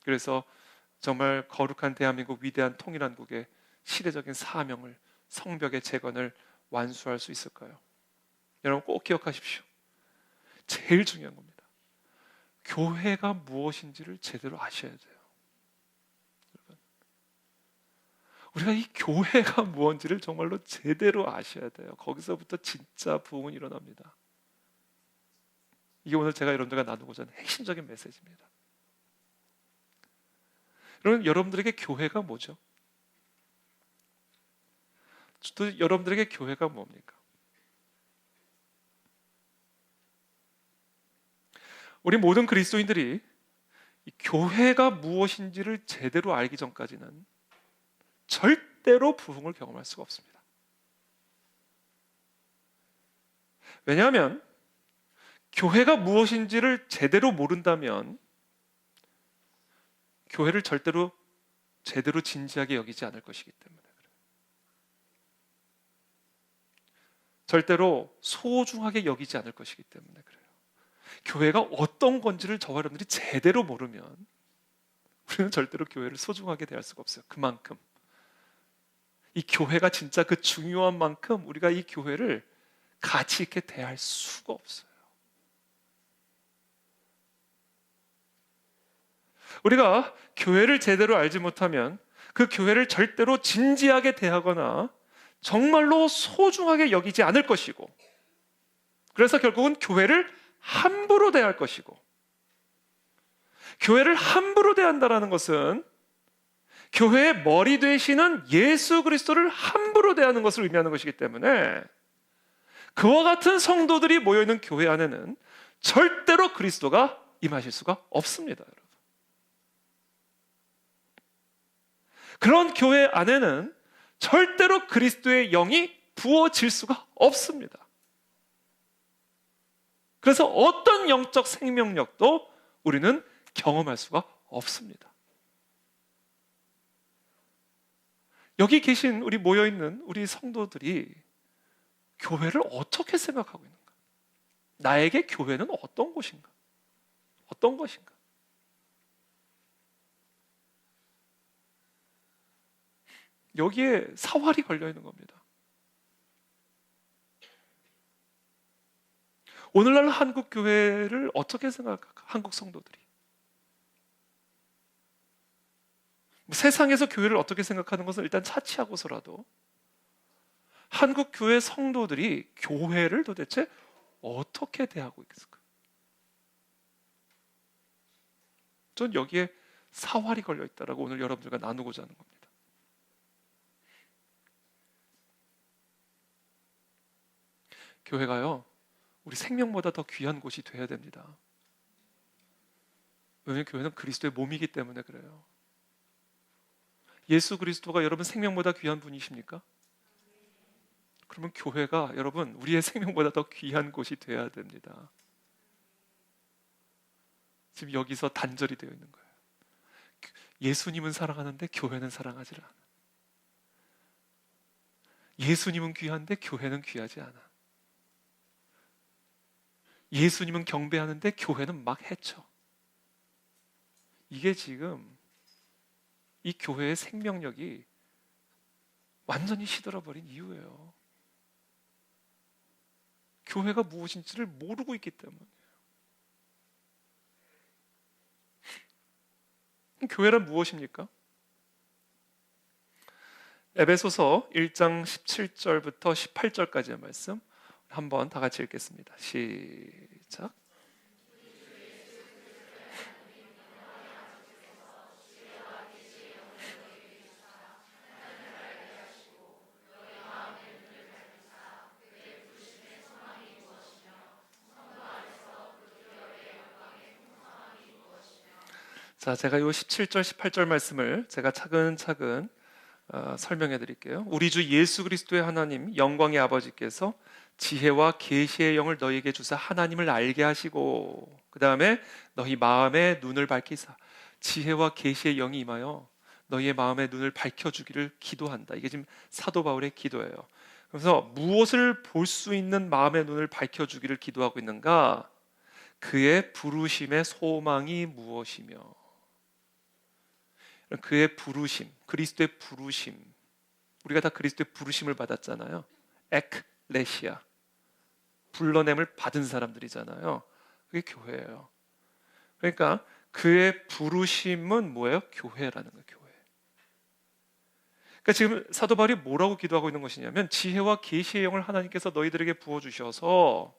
그래서 정말 거룩한 대한민국 위대한 통일한국의 시대적인 사명을, 성벽의 재건을 완수할 수 있을까요? 여러분 꼭 기억하십시오. 제일 중요한 겁니다. 교회가 무엇인지를 제대로 아셔야 돼요. 우리가 이 교회가 무엇인지를 정말로 제대로 아셔야 돼요. 거기서부터 진짜 부흥은 일어납니다. 이게 오늘 제가 여러분들과 나누고자 하는 핵심적인 메시지입니다. 여러분들에게 교회가 뭐죠? 또 여러분들에게 교회가 뭡니까? 우리 모든 그리스도인들이 이 교회가 무엇인지를 제대로 알기 전까지는 절대로 부흥을 경험할 수가 없습니다. 왜냐하면 교회가 무엇인지를 제대로 모른다면 교회를 절대로 제대로 진지하게 여기지 않을 것이기 때문에 그래요. 절대로 소중하게 여기지 않을 것이기 때문에 그래요. 교회가 어떤 건지를 저와 여러분들이 제대로 모르면 우리는 절대로 교회를 소중하게 대할 수가 없어요. 그만큼 이 교회가 진짜 그 중요한 만큼 우리가 이 교회를 가치 있게 대할 수가 없어요. 우리가 교회를 제대로 알지 못하면 그 교회를 절대로 진지하게 대하거나 정말로 소중하게 여기지 않을 것이고, 그래서 결국은 교회를 함부로 대할 것이고, 교회를 함부로 대한다는 것은 교회의 머리 되시는 예수 그리스도를 함부로 대하는 것을 의미하는 것이기 때문에 그와 같은 성도들이 모여있는 교회 안에는 절대로 그리스도가 임하실 수가 없습니다. 여러분. 그런 교회 안에는 절대로 그리스도의 영이 부어질 수가 없습니다. 그래서 어떤 영적 생명력도 우리는 경험할 수가 없습니다. 여기 계신 우리 모여있는 우리 성도들이 교회를 어떻게 생각하고 있는가? 나에게 교회는 어떤 곳인가? 어떤 것인가? 여기에 사활이 걸려있는 겁니다. 오늘날 한국 교회를 어떻게 생각할까? 한국 성도들이 세상에서 교회를 어떻게 생각하는 것은 일단 차치하고서라도 한국 교회 성도들이 교회를 도대체 어떻게 대하고 있을까? 전 여기에 사활이 걸려 있다라고 오늘 여러분들과 나누고자 하는 겁니다. 교회가요, 우리 생명보다 더 귀한 곳이 되어야 됩니다. 왜냐하면 교회는 그리스도의 몸이기 때문에 그래요. 예수 그리스도가 여러분 생명보다 귀한 분이십니까? 그러면 교회가 여러분 우리의 생명보다 더 귀한 곳이 되어야 됩니다. 지금 여기서 단절이 되어 있는 거예요. 예수님은 사랑하는데 교회는 사랑하지 않아. 예수님은 귀한데 교회는 귀하지 않아. 예수님은 경배하는데 교회는 막 해쳐. 이게 지금 이 교회의 생명력이 완전히 시들어버린 이유예요. 교회가 무엇인지를 모르고 있기 때문이에요. 교회란 무엇입니까? 에베소서 1장 17절부터 18절까지의 말씀 한번 다 같이 읽겠습니다. 시작. 자, 제가 요 17절, 18절 말씀을 제가 차근차근 설명해 드릴게요. 우리 주 예수 그리스도의 하나님 영광의 아버지께서 지혜와 계시의 영을 너희에게 주사 하나님을 알게 하시고, 그 다음에 너희 마음의 눈을 밝히사, 지혜와 계시의 영이 임하여 너희의 마음의 눈을 밝혀주기를 기도한다. 이게 지금 사도 바울의 기도예요. 그래서 무엇을 볼 수 있는 마음의 눈을 밝혀주기를 기도하고 있는가? 그의 부르심의 소망이 무엇이며, 그의 부르심, 그리스도의 부르심, 우리가 다 그리스도의 부르심을 받았잖아요. 에클레시아, 불러냄을 받은 사람들이잖아요. 그게 교회예요. 그러니까 그의 부르심은 뭐예요? 교회라는 거예요. 교회. 그러니까 지금 사도 바울이 뭐라고 기도하고 있는 것이냐면, 지혜와 계시의 영을 하나님께서 너희들에게 부어주셔서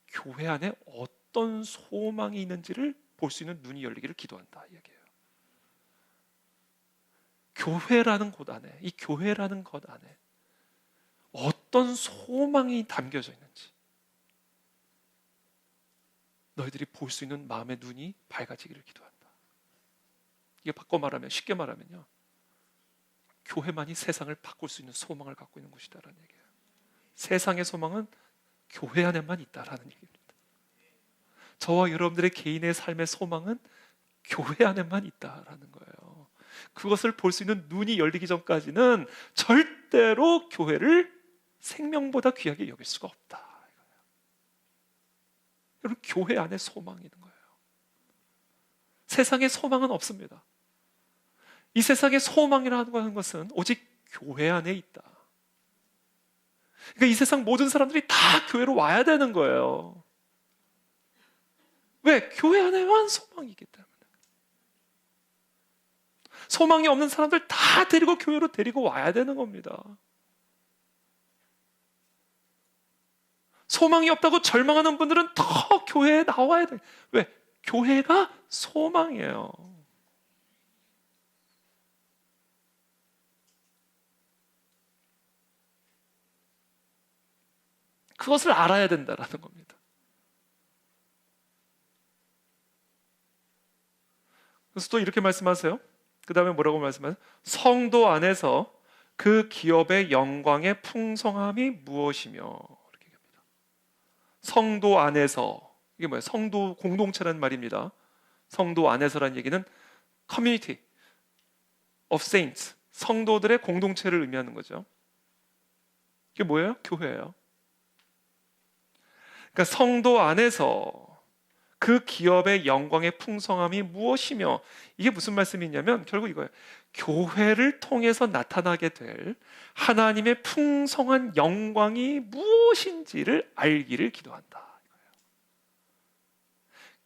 교회 안에 어떤 소망이 있는지를 볼 수 있는 눈이 열리기를 기도한다, 이 얘기예요. 교회라는 곳 안에, 이 교회라는 것 안에 어떤 소망이 담겨져 있는지 너희들이 볼 수 있는 마음의 눈이 밝아지기를 기도한다. 이게 바꿔 말하면, 쉽게 말하면요, 교회만이 세상을 바꿀 수 있는 소망을 갖고 있는 곳이다라는 얘기예요. 세상의 소망은 교회 안에만 있다라는 얘기입니다. 저와 여러분들의 개인의 삶의 소망은 교회 안에만 있다라는 거예요. 그것을 볼 수 있는 눈이 열리기 전까지는 절대로 교회를 생명보다 귀하게 여길 수가 없다. 여러분, 교회 안에 소망이 있는 거예요. 세상에 소망은 없습니다. 이 세상에 소망이라는 것은 오직 교회 안에 있다. 그러니까 이 세상 모든 사람들이 다 교회로 와야 되는 거예요. 왜? 교회 안에만 소망이 있기 때문에. 소망이 없는 사람들 다 데리고 교회로 데리고 와야 되는 겁니다. 소망이 없다고 절망하는 분들은 더 교회에 나와야 돼. 왜? 교회가 소망이에요. 그것을 알아야 된다라는 겁니다. 그래서 또 이렇게 말씀하세요. 그 다음에 뭐라고 말씀하세요? 성도 안에서 그 기업의 영광의 풍성함이 무엇이며, 이렇게 얘기합니다. 성도 안에서, 이게 뭐예요? 성도 공동체라는 말입니다. 성도 안에서라는 얘기는 community of saints, 성도들의 공동체를 의미하는 거죠. 이게 뭐예요? 교회예요. 그러니까 성도 안에서 그 기업의 영광의 풍성함이 무엇이며, 이게 무슨 말씀이냐면 결국 이거예요. 교회를 통해서 나타나게 될 하나님의 풍성한 영광이 무엇인지를 알기를 기도한다.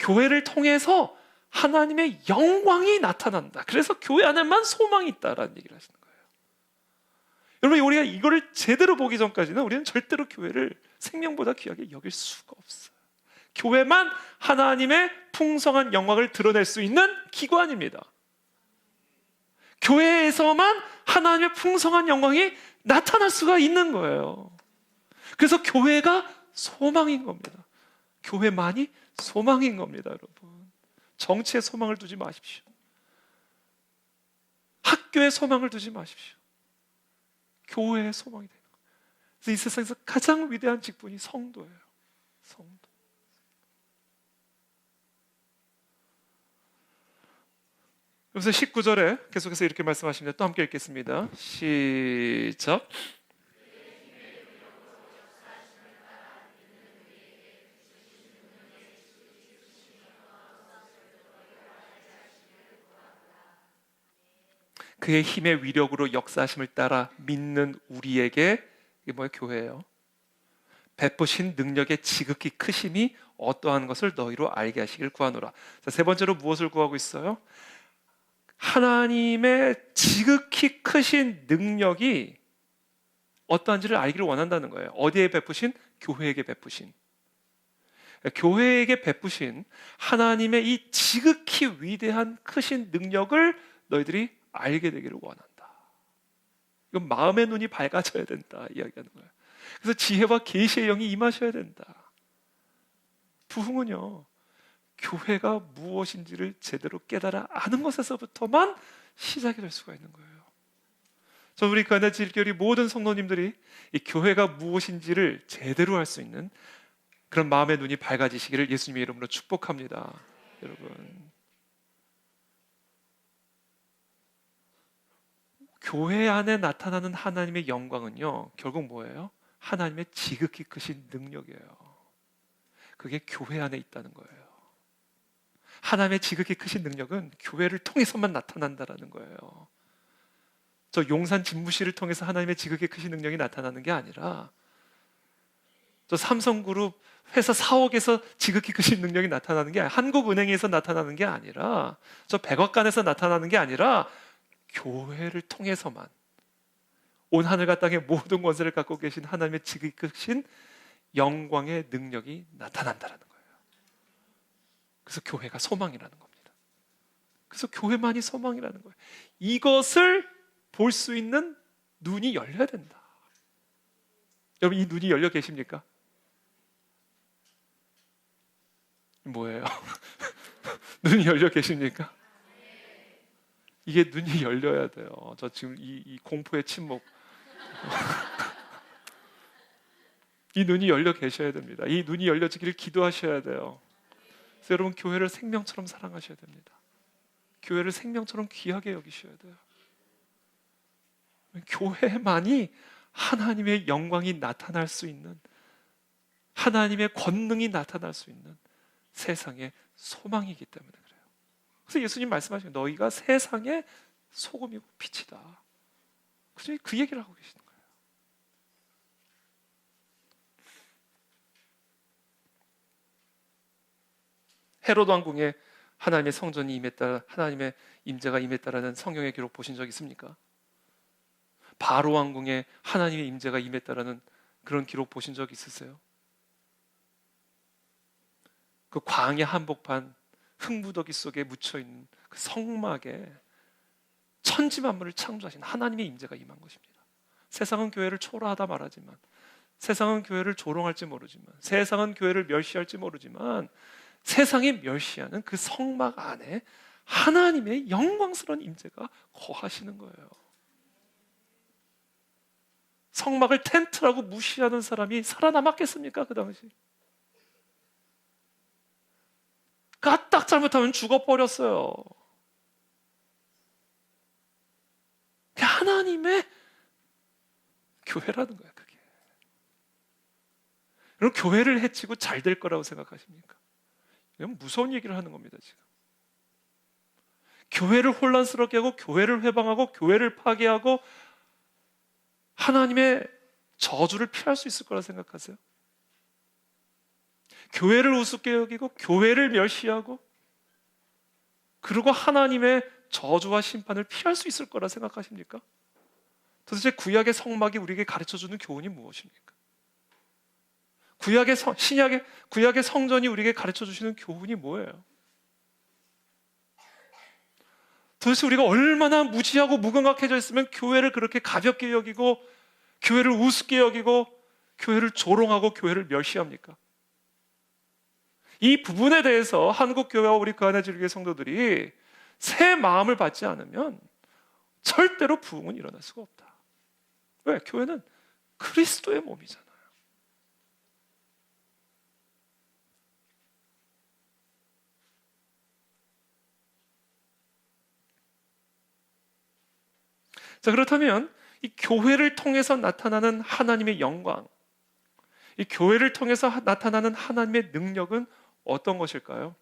교회를 통해서 하나님의 영광이 나타난다. 그래서 교회 안에만 소망이 있다라는 얘기를 하시는 거예요. 여러분, 우리가 이거를 제대로 보기 전까지는 우리는 절대로 교회를 생명보다 귀하게 여길 수가 없어요. 교회만 하나님의 풍성한 영광을 드러낼 수 있는 기관입니다. 교회에서만 하나님의 풍성한 영광이 나타날 수가 있는 거예요. 그래서 교회가 소망인 겁니다. 교회만이 소망인 겁니다, 여러분. 정치에 소망을 두지 마십시오. 학교에 소망을 두지 마십시오. 교회에 소망이 되는 거예요. 그래서 이 세상에서 가장 위대한 직분이 성도예요. 성도. 그래서 19절에 계속해서 이렇게 말씀하십니다. 또 함께 읽겠습니다. 시작. 그의 힘의 위력으로 역사하심을 따라 믿는 우리에게, 이게 뭐예요? 교회예요. 베푸신 능력의 지극히 크심이 어떠한 것을 너희로 알게 하시길 구하노라. 자, 세 번째로 무엇을 구하고 있어요? 하나님의 지극히 크신 능력이 어떠한지를 알기를 원한다는 거예요. 어디에 베푸신? 교회에게 베푸신. 교회에게 베푸신 하나님의 이 지극히 위대한 크신 능력을 너희들이 알게 되기를 원한다. 이건 마음의 눈이 밝아져야 된다 이야기하는 거예요. 그래서 지혜와 계시의 영이 임하셔야 된다. 부흥은요, 교회가 무엇인지를 제대로 깨달아 아는 것에서부터만 시작이 될 수가 있는 거예요. 저 우리 가나 질결이 모든 성도님들이 이 교회가 무엇인지를 제대로 할 수 있는 그런 마음의 눈이 밝아지시기를 예수님의 이름으로 축복합니다. 여러분, 교회 안에 나타나는 하나님의 영광은요, 결국 뭐예요? 하나님의 지극히 크신 능력이에요. 그게 교회 안에 있다는 거예요. 하나님의 지극히 크신 능력은 교회를 통해서만 나타난다는 거예요. 저 용산 집무실을 통해서 하나님의 지극히 크신 능력이 나타나는 게 아니라, 저 삼성그룹 회사 사옥에서 지극히 크신 능력이 나타나는 게 아니라, 한국은행에서 나타나는 게 아니라, 저 백악관에서 나타나는 게 아니라 교회를 통해서만 온 하늘과 땅의 모든 권세를 갖고 계신 하나님의 지극히 크신 영광의 능력이 나타난다는 거예요. 그래서 교회가 소망이라는 겁니다. 그래서 교회만이 소망이라는 거예요. 이것을 볼 수 있는 눈이 열려야 된다. 여러분, 이 눈이 열려 계십니까? 뭐예요? 눈이 열려 계십니까? 이게 눈이 열려야 돼요. 저 지금 이 공포의 침묵. 이 눈이 열려 계셔야 됩니다. 이 눈이 열려지기를 기도하셔야 돼요. 그래서 여러분, 교회를 생명처럼 사랑하셔야 됩니다. 교회를 생명처럼 귀하게 여기셔야 돼요. 교회만이 하나님의 영광이 나타날 수 있는, 하나님의 권능이 나타날 수 있는 세상의 소망이기 때문에 그래요. 그래서 예수님 말씀하시는, 너희가 세상의 소금이고 빛이다. 그 얘기를 하고 계시는 거예요. 헤로드 왕궁에 하나님의 성전이 임했다, 하나님의 임재가 임했다라는 성경의 기록 보신 적 있습니까? 바로 왕궁에 하나님의 임재가 임했다라는 그런 기록 보신 적 있으세요? 그 광야 한복판 흙무더기 속에 묻혀있는 그 성막에 천지 만물을 창조하신 하나님의 임재가 임한 것입니다. 세상은 교회를 초라하다 말하지만, 세상은 교회를 조롱할지 모르지만, 세상은 교회를 멸시할지 모르지만, 세상이 멸시하는 그 성막 안에 하나님의 영광스러운 임재가 거하시는 거예요. 성막을 텐트라고 무시하는 사람이 살아남았겠습니까? 그 당시 까딱 잘못하면 죽어버렸어요. 하나님의 교회라는 거예요. 그게. 여러분, 교회를 해치고 잘 될 거라고 생각하십니까? 이건 무서운 얘기를 하는 겁니다. 지금 교회를 혼란스럽게 하고, 교회를 회방하고, 교회를 파괴하고 하나님의 저주를 피할 수 있을 거라 생각하세요? 교회를 우습게 여기고, 교회를 멸시하고, 그리고 하나님의 저주와 심판을 피할 수 있을 거라 생각하십니까? 도대체 구약의 성막이 우리에게 가르쳐주는 교훈이 무엇입니까? 구약의 성전이 우리에게 가르쳐주시는 교훈이 뭐예요? 도대체 우리가 얼마나 무지하고 무감각해져 있으면 교회를 그렇게 가볍게 여기고, 교회를 우습게 여기고, 교회를 조롱하고, 교회를 멸시합니까? 이 부분에 대해서 한국교회와 우리 그 안에 주일교회 성도들이 새 마음을 받지 않으면 절대로 부흥은 일어날 수가 없다. 왜? 교회는 그리스도의 몸이잖아요. 자, 그렇다면 이 교회를 통해서 나타나는 하나님의 영광, 이 교회를 통해서 나타나는 하나님의 능력은 어떤 것일까요?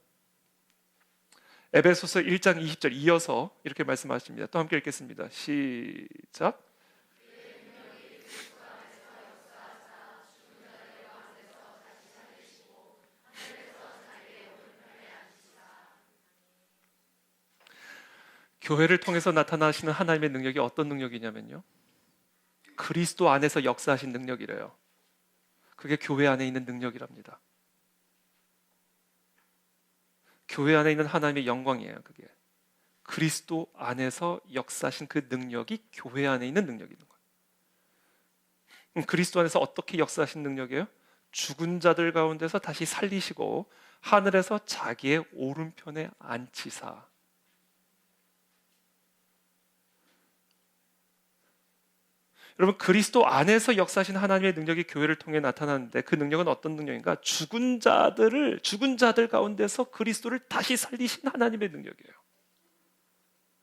에베소서 1장 20절 이어서 이렇게 말씀하십니다. 또 함께 읽겠습니다. 시작. 교회를 통해서 나타나시는 하나님의 능력이 어떤 능력이냐면요, 그리스도 안에서 역사하신 능력이래요. 그게 교회 안에 있는 능력이랍니다. 교회 안에 있는 하나님의 영광이에요. 그게 그리스도 안에서 역사하신 그 능력이 교회 안에 있는 능력이 있는 거예요. 그리스도 안에서 어떻게 역사하신 능력이에요? 죽은 자들 가운데서 다시 살리시고 하늘에서 자기의 오른편에 앉히사. 여러분, 그리스도 안에서 역사하신 하나님의 능력이 교회를 통해 나타나는데, 그 능력은 어떤 능력인가? 죽은 자들 가운데서 그리스도를 다시 살리신 하나님의 능력이에요.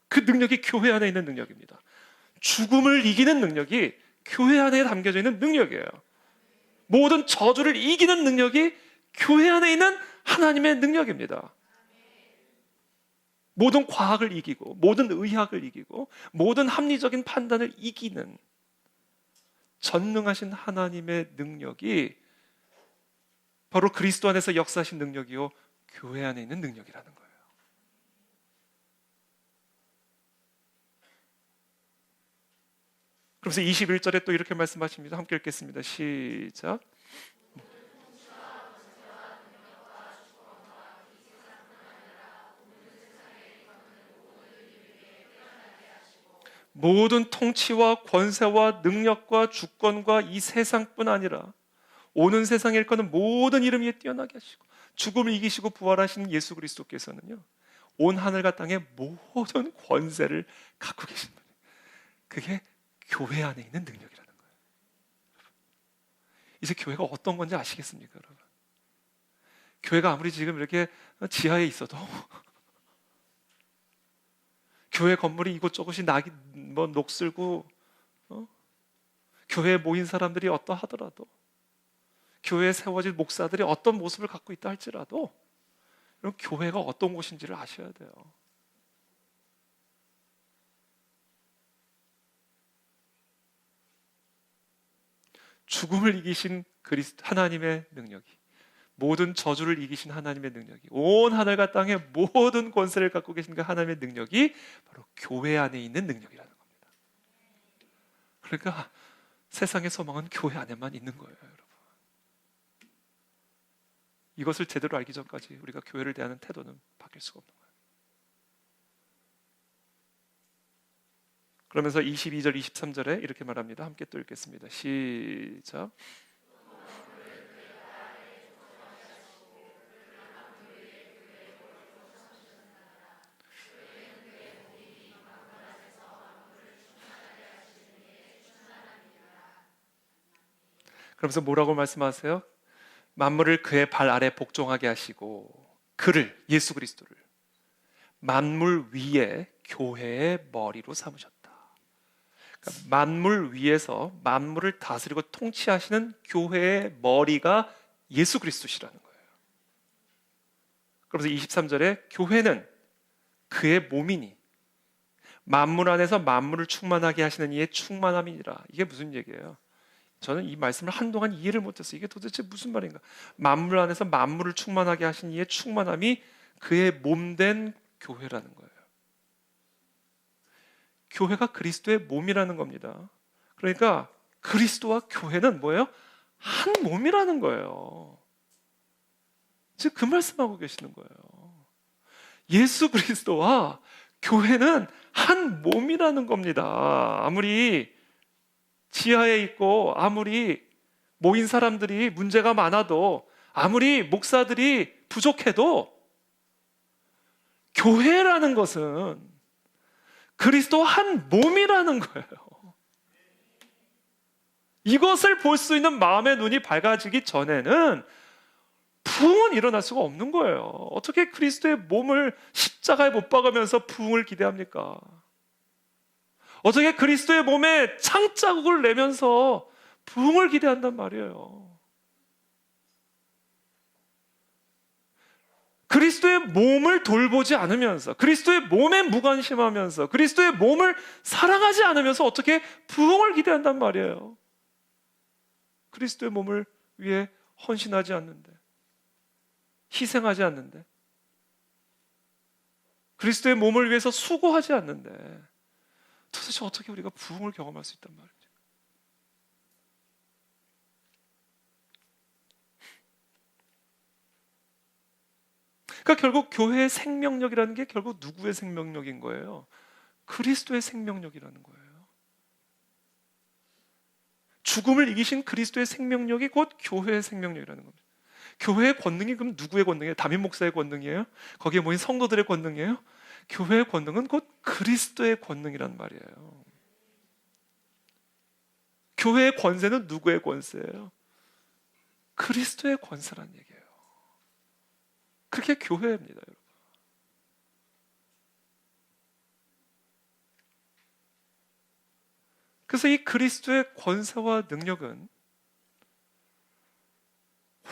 그 능력이 교회 안에 있는 능력입니다. 죽음을 이기는 능력이 교회 안에 담겨져 있는 능력이에요. 모든 저주를 이기는 능력이 교회 안에 있는 하나님의 능력입니다. 모든 과학을 이기고, 모든 의학을 이기고, 모든 합리적인 판단을 이기는 전능하신 하나님의 능력이 바로 그리스도 안에서 역사하신 능력이요, 교회 안에 있는 능력이라는 거예요. 그래서 21절에 또 이렇게 말씀하십니다. 함께 읽겠습니다. 시작. 모든 통치와 권세와 능력과 주권과 이 세상뿐 아니라 오는 세상에 일컫는 모든 이름 위에 뛰어나게 하시고 죽음을 이기시고 부활하신 예수 그리스도께서는요, 온 하늘과 땅의 모든 권세를 갖고 계신 분이에요. 그게 교회 안에 있는 능력이라는 거예요. 이제 교회가 어떤 건지 아시겠습니까, 여러분? 교회가 아무리 지금 이렇게 지하에 있어도 교회 건물이 이곳저곳이 낙이 뭐 녹슬고 교회에 모인 사람들이 어떠하더라도 교회에 세워진 목사들이 어떤 모습을 갖고 있다 할지라도 여러분, 교회가 어떤 곳인지를 아셔야 돼요. 죽음을 이기신 하나님의 능력이, 모든 저주를 이기신 하나님의 능력이, 온 하늘과 땅의 모든 권세를 갖고 계신 그 하나님의 능력이 바로 교회 안에 있는 능력이라는 겁니다. 그러니까 세상의 소망은 교회 안에만 있는 거예요, 여러분. 이것을 제대로 알기 전까지 우리가 교회를 대하는 태도는 바뀔 수가 없는 거예요. 그러면서 22절, 23절에 이렇게 말합니다. 함께 또 읽겠습니다. 시작. 그러면서 뭐라고 말씀하세요? 만물을 그의 발 아래 복종하게 하시고 그를, 예수 그리스도를 만물 위에 교회의 머리로 삼으셨다. 그러니까 만물 위에서 만물을 다스리고 통치하시는 교회의 머리가 예수 그리스도시라는 거예요. 그러면서 23절에 교회는 그의 몸이니 만물 안에서 만물을 충만하게 하시는 이의 충만함이니라. 이게 무슨 얘기예요? 저는 이 말씀을 한동안 이해를 못했어요. 이게 도대체 무슨 말인가? 만물 안에서 만물을 충만하게 하신 이의 충만함이 그의 몸된 교회라는 거예요. 교회가 그리스도의 몸이라는 겁니다. 그러니까 그리스도와 교회는 뭐예요? 한 몸이라는 거예요. 지금 그 말씀하고 계시는 거예요. 예수 그리스도와 교회는 한 몸이라는 겁니다. 아무리 지하에 있고 아무리 모인 사람들이 문제가 많아도 아무리 목사들이 부족해도 교회라는 것은 그리스도 한 몸이라는 거예요. 이것을 볼 수 있는 마음의 눈이 밝아지기 전에는 부흥은 일어날 수가 없는 거예요. 어떻게 그리스도의 몸을 십자가에 못 박으면서 부흥을 기대합니까? 어떻게 그리스도의 몸에 창자국을 내면서 부흥을 기대한단 말이에요. 그리스도의 몸을 돌보지 않으면서, 그리스도의 몸에 무관심하면서, 그리스도의 몸을 사랑하지 않으면서 어떻게 부흥을 기대한단 말이에요. 그리스도의 몸을 위해 헌신하지 않는데, 희생하지 않는데, 그리스도의 몸을 위해서 수고하지 않는데 도대체 어떻게 우리가 부흥을 경험할 수 있단 말이죠. 그러니까 결국 교회의 생명력이라는 게 결국 누구의 생명력인 거예요? 그리스도의 생명력이라는 거예요. 죽음을 이기신 그리스도의 생명력이 곧 교회의 생명력이라는 겁니다. 교회의 권능이 그럼 누구의 권능이에요? 담임 목사의 권능이에요? 거기에 모인 성도들의 권능이에요? 교회의 권능은 곧 그리스도의 권능이란 말이에요. 교회의 권세는 누구의 권세예요? 그리스도의 권세란 얘기예요. 그게 교회입니다, 여러분. 그래서 이 그리스도의 권세와 능력은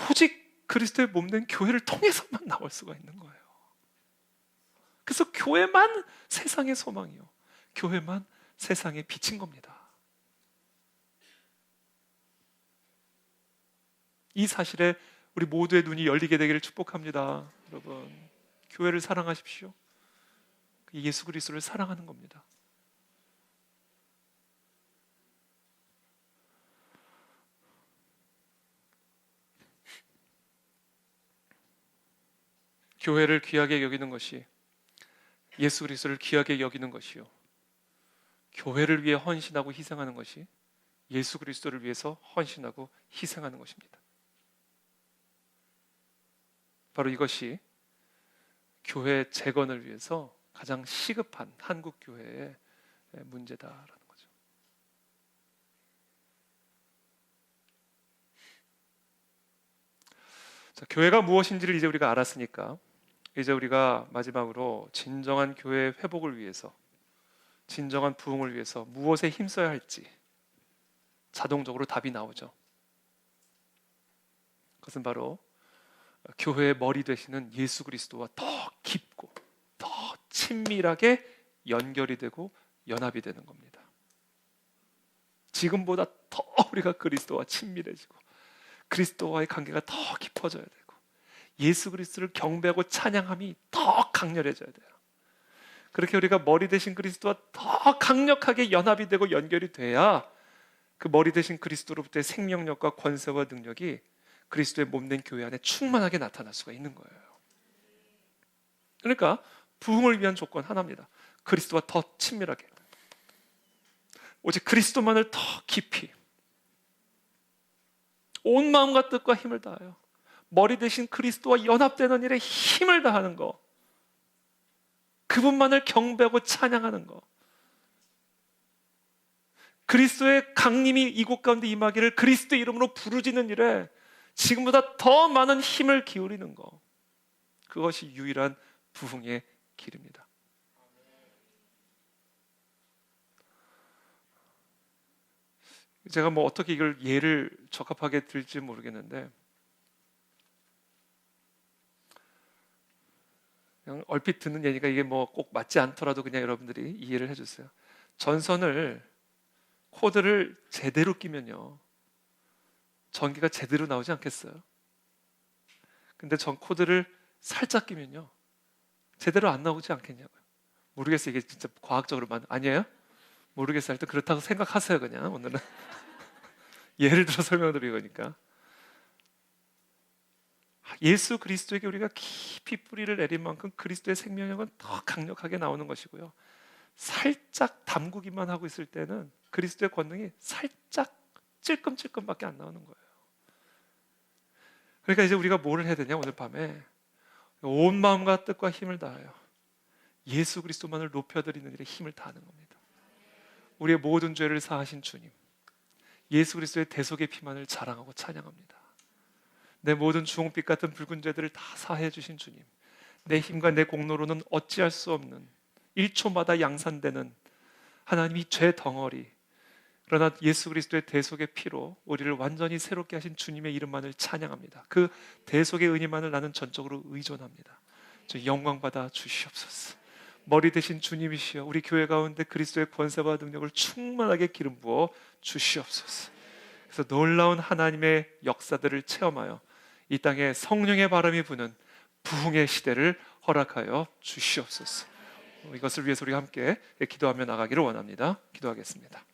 오직 그리스도의 몸된 교회를 통해서만 나올 수가 있는 거예요. 그래서 교회만 세상의 소망이요, 교회만 세상의 빛인 겁니다. 이 사실에 우리 모두의 눈이 열리게 되기를 축복합니다. 여러분, 교회를 사랑하십시오. 예수 그리스도를 사랑하는 겁니다. 교회를 귀하게 여기는 것이, 예수 그리스도를 귀하게 여기는 것이요, 교회를 위해 헌신하고 희생하는 것이 예수 그리스도를 위해서 헌신하고 희생하는 것입니다. 바로 이것이 교회 재건을 위해서 가장 시급한 한국 교회의 문제다라는 거죠. 자, 교회가 무엇인지를 이제 우리가 알았으니까 이제 우리가 마지막으로 진정한 교회의 회복을 위해서, 진정한 부흥을 위해서 무엇에 힘써야 할지 자동적으로 답이 나오죠. 그것은 바로 교회의 머리 되시는 예수 그리스도와 더 깊고 더 친밀하게 연결이 되고 연합이 되는 겁니다. 지금보다 더 우리가 그리스도와 친밀해지고 그리스도와의 관계가 더 깊어져야 되고 예수 그리스도를 경배하고 찬양함이 더 강렬해져야 돼요. 그렇게 우리가 머리 대신 그리스도와 더 강력하게 연합이 되고 연결이 돼야 그 머리 대신 그리스도로부터의 생명력과 권세와 능력이 그리스도의 몸된 교회 안에 충만하게 나타날 수가 있는 거예요. 그러니까 부흥을 위한 조건 하나입니다. 그리스도와 더 친밀하게, 오직 그리스도만을 더 깊이 온 마음과 뜻과 힘을 다하여 머리 대신 그리스도와 연합되는 일에 힘을 다하는 거, 그분만을 경배하고 찬양하는 거, 그리스도의 강림이 이곳 가운데 임하기를 그리스도의 이름으로 부르짖는 일에 지금보다 더 많은 힘을 기울이는 거, 그것이 유일한 부흥의 길입니다. 제가 뭐 어떻게 이걸 예를 적합하게 들지 모르겠는데 그냥 얼핏 듣는 예니까 이게 뭐 꼭 맞지 않더라도 그냥 여러분들이 이해를 해주세요. 전선을 코드를 제대로 끼면요 전기가 제대로 나오지 않겠어요? 근데 전 코드를 살짝 끼면요 제대로 안 나오지 않겠냐고요. 모르겠어요. 이게 진짜 과학적으로만 아니에요? 모르겠어요. 하여튼 그렇다고 생각하세요. 그냥 오늘은 예를 들어 설명드리는 거니까. 예수 그리스도에게 우리가 깊이 뿌리를 내린 만큼 그리스도의 생명력은 더 강력하게 나오는 것이고요, 살짝 담그기만 하고 있을 때는 그리스도의 권능이 살짝 찔끔찔끔밖에 안 나오는 거예요. 그러니까 이제 우리가 뭘 해야 되냐, 오늘 밤에 온 마음과 뜻과 힘을 다하여 예수 그리스도만을 높여드리는 일에 힘을 다하는 겁니다. 우리의 모든 죄를 사하신 주님, 예수 그리스도의 대속의 피만을 자랑하고 찬양합니다. 내 모든 주홍빛 같은 붉은 죄들을 다 사해 주신 주님, 내 힘과 내 공로로는 어찌할 수 없는 1초마다 양산되는 하나님이 죄 덩어리, 그러나 예수 그리스도의 대속의 피로 우리를 완전히 새롭게 하신 주님의 이름만을 찬양합니다. 그 대속의 은혜만을 나는 전적으로 의존합니다. 저 영광 받아 주시옵소서. 머리 대신 주님이시여 우리 교회 가운데 그리스도의 권세와 능력을 충만하게 기름 부어 주시옵소서. 그래서 놀라운 하나님의 역사들을 체험하여 이 땅에 성령의 바람이 부는 부흥의 시대를 허락하여 주시옵소서. 이것을 위해서 우리가 함께 기도하며 나가기를 원합니다. 기도하겠습니다.